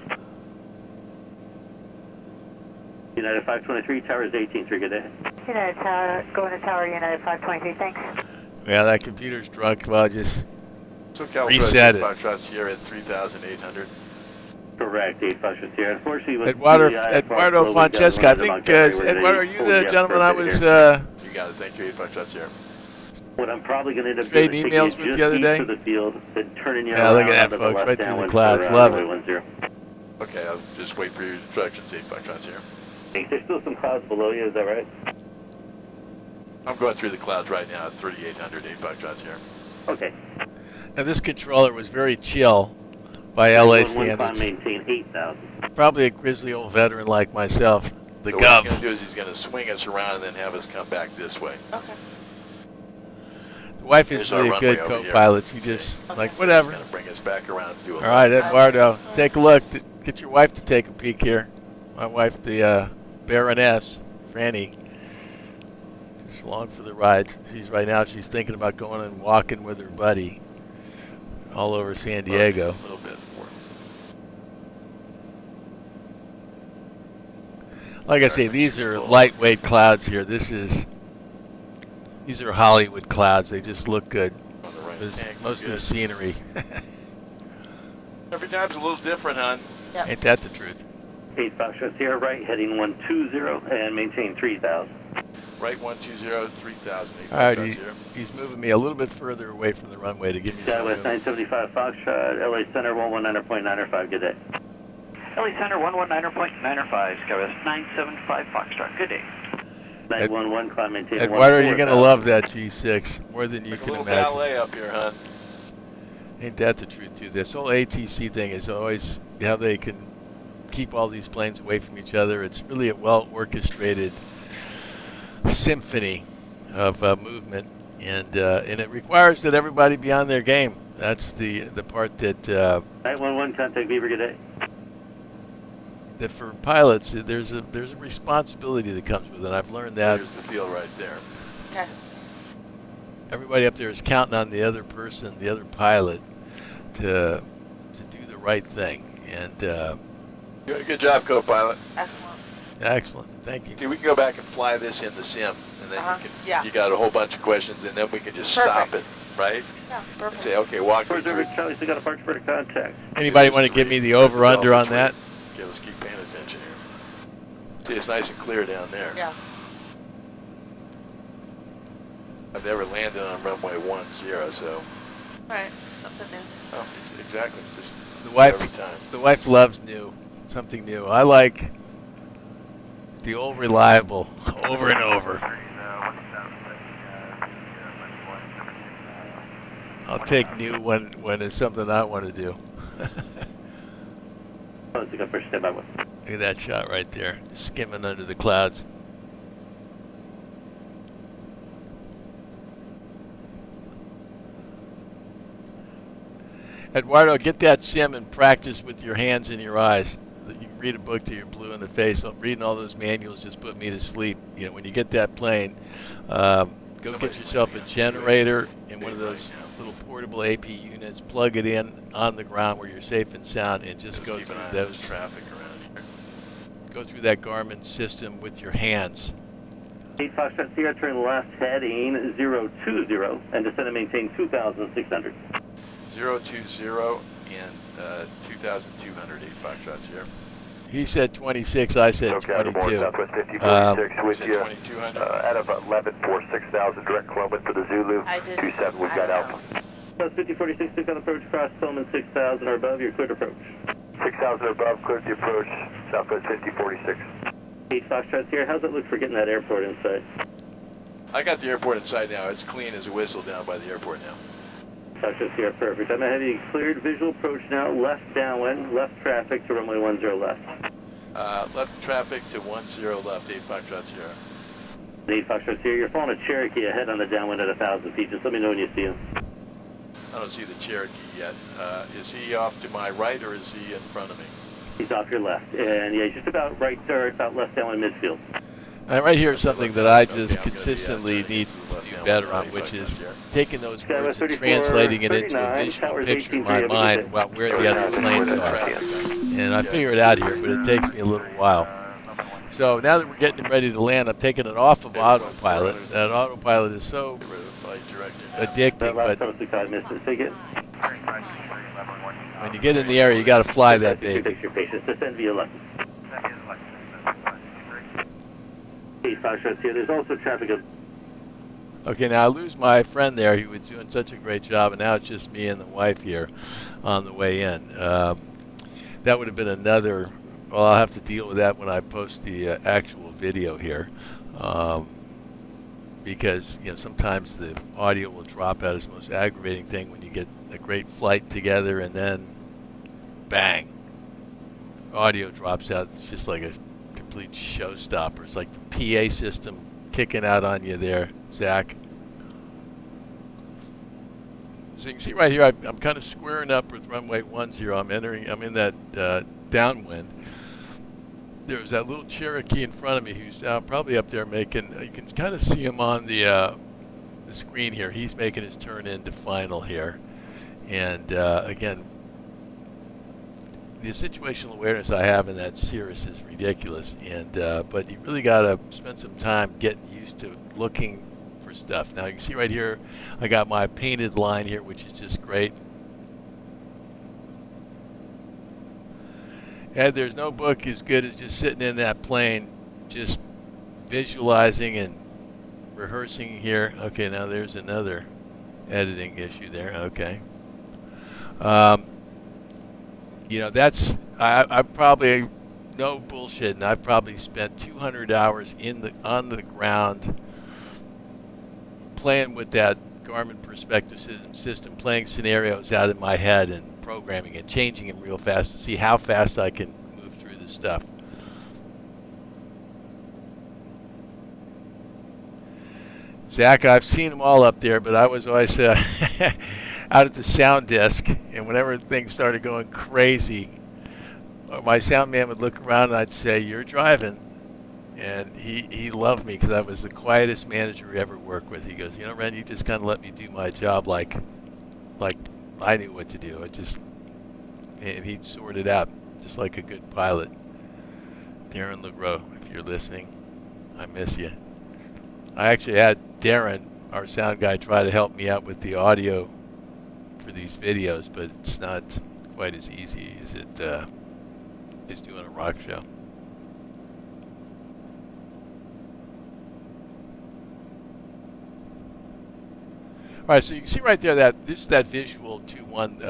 United 523, Towers 18-3, good day. United Tower, going to Tower United 523, thanks. Yeah, that computer's drunk. Well, just SoCal reset it. Foxtrot Sierra at 3,800. Correct, 8 Foxtrot Sierra. Unfortunately, with Eduardo Francesca, I think, Eduardo, are you the gentleman I was... You got it. Thank you, 8 Foxtrot Sierra. What I'm probably going to end up Trade doing is emails taking you with just the other day? east of the field, then turning you Yeah, around look at that, onto the folks, left right through the downwind clouds. for, Love it. runway 10. Okay, I'll just wait for your instructions, 8 Foxtrot Sierra. Hey, there's still some clouds below you, is that right? I'm going through the clouds right now at 3,800, 8 Foxtrot Sierra. Okay. Now, this controller was very chill by LA standards. Maintain 8,000. Probably a grizzly old veteran like myself. The so Gov. what he's going to do is he's going to swing us around and then have us come back this way. Okay. The wife is There's our really a runway good over here. co-pilot. She just, like, whatever. He's going to bring us back around and do a All right, Eduardo, take a look. Get your wife to take a peek here. My wife, the Baroness, Franny. She's along for the ride. She's thinking about going and walking with her buddy all over San Diego. A little bit more. Like I say, these are lightweight clouds here. These are Hollywood clouds. They just look good. On the right. There's mostly scenery. Every time's a little different, hon. Yep. Ain't that the truth? 8 Foxtrot Sierra right, heading 120 and maintain 3,000. Right 120, 3,000. All right, he's moving me a little bit further away from the runway to give me some Southwest room. 975 Foxtrot, LA Center 119.905, good day. LA Center 119.905, Skywest 975 Foxtrot, good day. 911, climb maintain Eduardo, you're going to love that G6 more than you can a little imagine. ballet up here, hon. Ain't that the truth, too? This whole ATC thing is always how they can keep all these planes away from each other. It's really a well-orchestrated symphony of movement, and it requires that everybody be on their game. That's the part that 911, contact Beaver, good day. that for pilots there's a responsibility that comes with it. I've learned that. There's the field right there. Okay. Everybody up there is counting on the other person, the other pilot, to do the right thing, and Doing a good job, co-pilot. Excellent. excellent. Thank you. See, we can go back and fly this in the sim, and then you got a whole bunch of questions, and then we can just stop it, right? Yeah, perfect. And say, okay, walk me through. Charlie, still got a park for contact. Anybody want to give me the over/under on that? Okay, let's keep paying attention here. See, it's nice and clear down there. Yeah. I've never landed on runway 10, so. Right. Something new. Oh, exactly. Just The wife, every time. the wife loves something new. I like the old reliable, over and over. I'll take new when it's something I want to do. Let's go for standby one. Look at that shot right there, skimming under the clouds. Eduardo, get that sim and practice with your hands and your eyes. You can read a book till you're blue in the face. Reading all those manuals just put me to sleep. You know, when you get that plane, go get yourself a generator and one of those little portable AP units. Plug it in on the ground where you're safe and sound, and just go through those. Traffic around here. Go through that Garmin system with your hands. 8 Foxtrot Sierra, turn left, heading 020, and descend and maintain 2,600. 020 and 2,200, 8 Foxtrot Sierra. He said 26, I said Okay, 22. Southwest 5046 with you. 2,200. Out of 11 for 6,000, direct Columbus to the Zulu. I did. 27, we've got Alpha. South 5046, stick on approach, cross Tillman 6,000 or above, you're cleared to approach. 6,000 or above, clear the approach, Southwest 5046. 8 Foxtrot Sierra, how's it look for getting that airport inside? I got the airport inside now. It's clean as a whistle down by the airport now. Foxtrot Sierra, perfect. I'm ahead of you, cleared visual approach now, left downwind, left traffic to runway 10 left. Left traffic to 10 left, 8 Foxtrot Sierra. 8 Foxtrot Sierra, you're following a Cherokee ahead on the downwind at 1,000 feet. Just let me know when you see him. I don't see the Cherokee yet. Is he off to my right or is he in front of me? He's off your left. And yeah, he's just about right there, about left downwind midfield. And right here is something that I just consistently need to do better on, which is taking those words and translating it into a visual picture in my mind about where the other planes are. And I figure it out here, but it takes me a little while. So now that we're getting ready to land, I'm taking it off of autopilot. That autopilot is so addicting, but When you get in the air, you got to fly that baby. Thanks for your patience. Descend via left. Foxtrot here. There's also traffic of... Okay, now I lose my friend there. He was doing such a great job, and now it's just me and the wife here on the way in. That would have been another... Well, I'll have to deal with that when I post the actual video here. Because, you know, sometimes the audio will drop out. It's the most aggravating thing when you get a great flight together and then bang, audio drops out. It's just like a complete showstopper. It's like the PA system kicking out on you there, Zach. So you can see right here, I'm kind of squaring up with runway 10. I'm in that downwind. There's that little Cherokee in front of me who's probably up there making, you can kind of see him on the screen here. He's making his turn into final here. And again, the situational awareness I have in that Cirrus is ridiculous. And but you really got to spend some time getting used to looking for stuff. Now you can see right here, I got my painted line here, which is just great. And there's no book as good as just sitting in that plane, just visualizing and rehearsing here. Okay, now there's another editing issue there. Okay. You know, that's, I probably, no bullshit, and I've probably spent 200 hours on the ground playing with that Garmin perspective system, playing scenarios out in my head and programming and changing them real fast to see how fast I can move through this stuff. Zach, I've seen them all up there, but I was always out at the sound desk, and whenever things started going crazy, my sound man would look around and I'd say, "You're driving." And he loved me because I was the quietest manager he ever worked with. He goes, "You know, Ren, you just kind of let me do my job like I knew what to do." And he'd sort it out just like a good pilot. Darren LeGros, if you're listening, I miss you. I actually had Darren, our sound guy, try to help me out with the audio for these videos, but it's not quite as easy as it is doing a rock show. All right, so you can see right there that this is that visual 2-1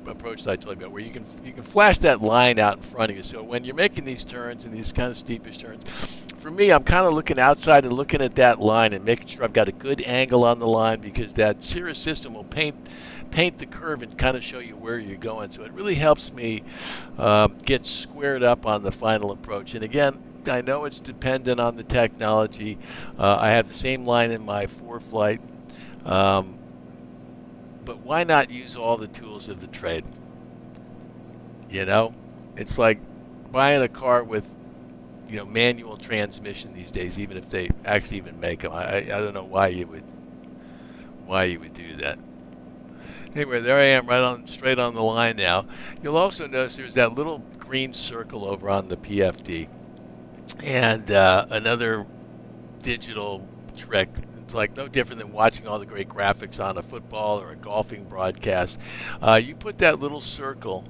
approach that I told you about, where you can flash that line out in front of you. So when you're making these turns and these kind of steepish turns, for me, I'm kind of looking outside and looking at that line and making sure I've got a good angle on the line, because that Cirrus system will paint the curve and kind of show you where you're going. So it really helps me get squared up on the final approach. And again, I know it's dependent on the technology. I have the same line in my ForeFlight. But why not use all the tools of the trade? You know, it's like buying a car with, you know, manual transmission these days, even if they actually even make them. I don't know why you would do that. Anyway, there I am, straight on the line now. You'll also notice there's that little green circle over on the PFD, and another digital trick. It's like no different than watching all the great graphics on a football or a golfing broadcast. You put that little circle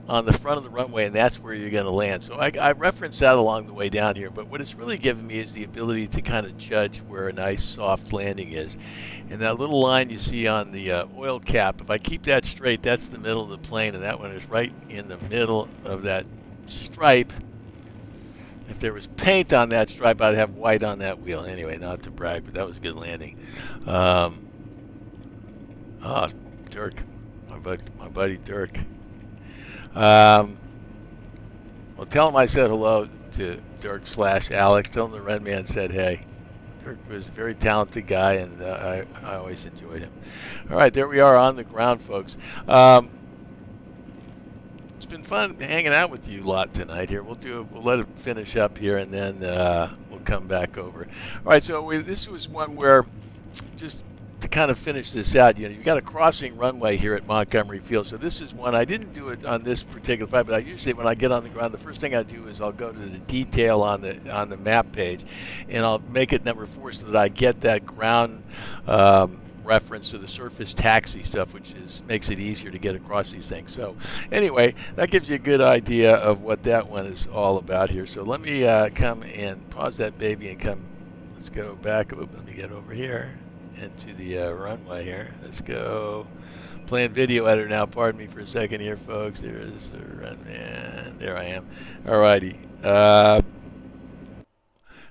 on the front of the runway, and that's where you're going to land. So I referenced that along the way down here, but what it's really given me is the ability to kind of judge where a nice soft landing is. And that little line you see on the oil cap, if I keep that straight, that's the middle of the plane, and that one is right in the middle of that stripe. If there was paint on that stripe, I'd have white on that wheel. Anyway, not to brag, but that was a good landing. Dirk, my buddy Dirk. Well, tell him I said hello to Dirk / Alex. Tell him the Ren Man said hey. Dirk was a very talented guy, and I always enjoyed him. All right, there we are on the ground, folks. It's been fun hanging out with you a lot tonight here. We'll let it finish up here, and then we'll come back over. All right, so this was one where, just to kind of finish this out, you know, you've got a crossing runway here at Montgomery Field. So this is one, I didn't do it on this particular flight, but I usually, when I get on the ground, the first thing I do is I'll go to the detail on the map page, and I'll make it number 4 so that I get that ground reference to the surface taxi stuff, which makes it easier to get across these things. So anyway, that gives you a good idea of what that one is all about here. So let me come and pause that baby and come. Let's go back. Let me get over here into the runway here. Let's go. Playing video editor now. Pardon me for a second here, folks. There is the runman. There I am. All righty. All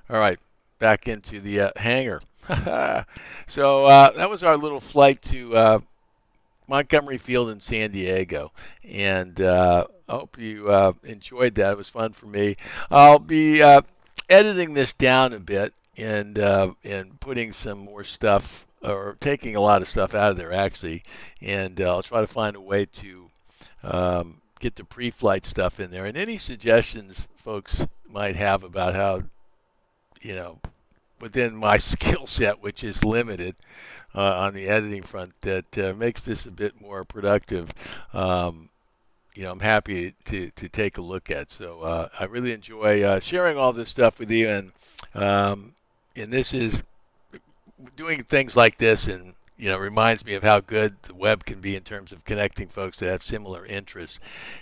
right. Back into the hangar. So that was our little flight to Montgomery Field in San Diego. And I hope you enjoyed that. It was fun for me. I'll be editing this down a bit and putting some more stuff, or taking a lot of stuff out of there, actually. And I'll try to find a way to get the pre-flight stuff in there. And any suggestions folks might have about how, within my skill set, which is limited on the editing front, that makes this a bit more productive, I'm happy to take a look at. So I really enjoy sharing all this stuff with you, and this is doing things like this, and reminds me of how good the web can be in terms of connecting folks that have similar interests,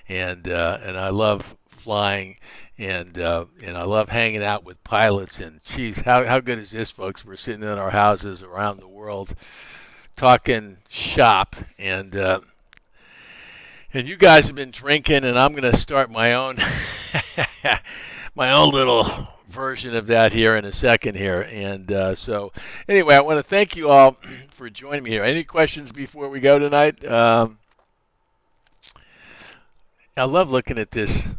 and I love flying, and I love hanging out with pilots. And geez, how good is this, folks? We're sitting in our houses around the world talking shop, and you guys have been drinking, and I'm going to start my own my own little version of that here in a second here. And so anyway, I want to thank you all for joining me here. Any questions before we go tonight? I love looking at this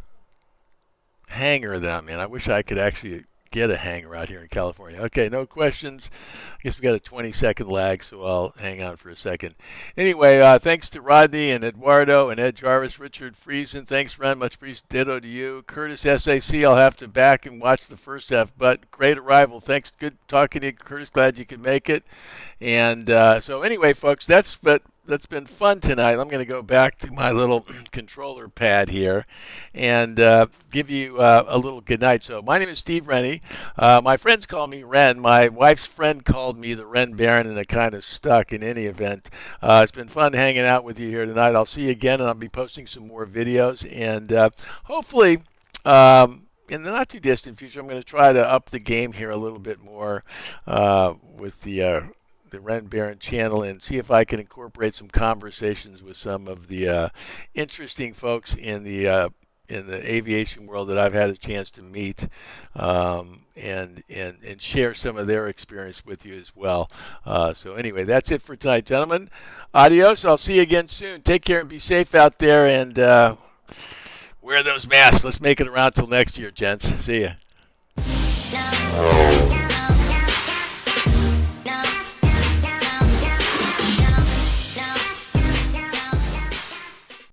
hangar that I'm in. I wish I could actually get a hangar out here in California. Okay, no questions. I guess we got a 20-second lag, so I'll hang on for a second. Anyway, thanks to Rodney and Eduardo and Ed Jarvis, Richard Friesen. Thanks, Ren. Much appreciated. Ditto to you. Curtis SAC, I'll have to back and watch the first half, but great arrival. Thanks. Good talking to you, Curtis. Glad you could make it. And so anyway, folks, that's been fun tonight. I'm going to go back to my little controller pad here and give you a little good night. So my name is Steve Rennie. My friends call me Ren. My wife's friend called me the Ren Baron, and it kind of stuck in any event. It's been fun hanging out with you here tonight. I'll see you again, and I'll be posting some more videos. And hopefully, in the not too distant future, I'm going to try to up the game here a little bit more with the Ren Baron channel, and see if I can incorporate some conversations with some of the interesting folks in the aviation world that I've had a chance to meet, and share some of their experience with you as well. So anyway, that's it for tonight, gentlemen. Adios. I'll see you again soon. Take care and be safe out there, and wear those masks. Let's make it around till next year, gents. See ya.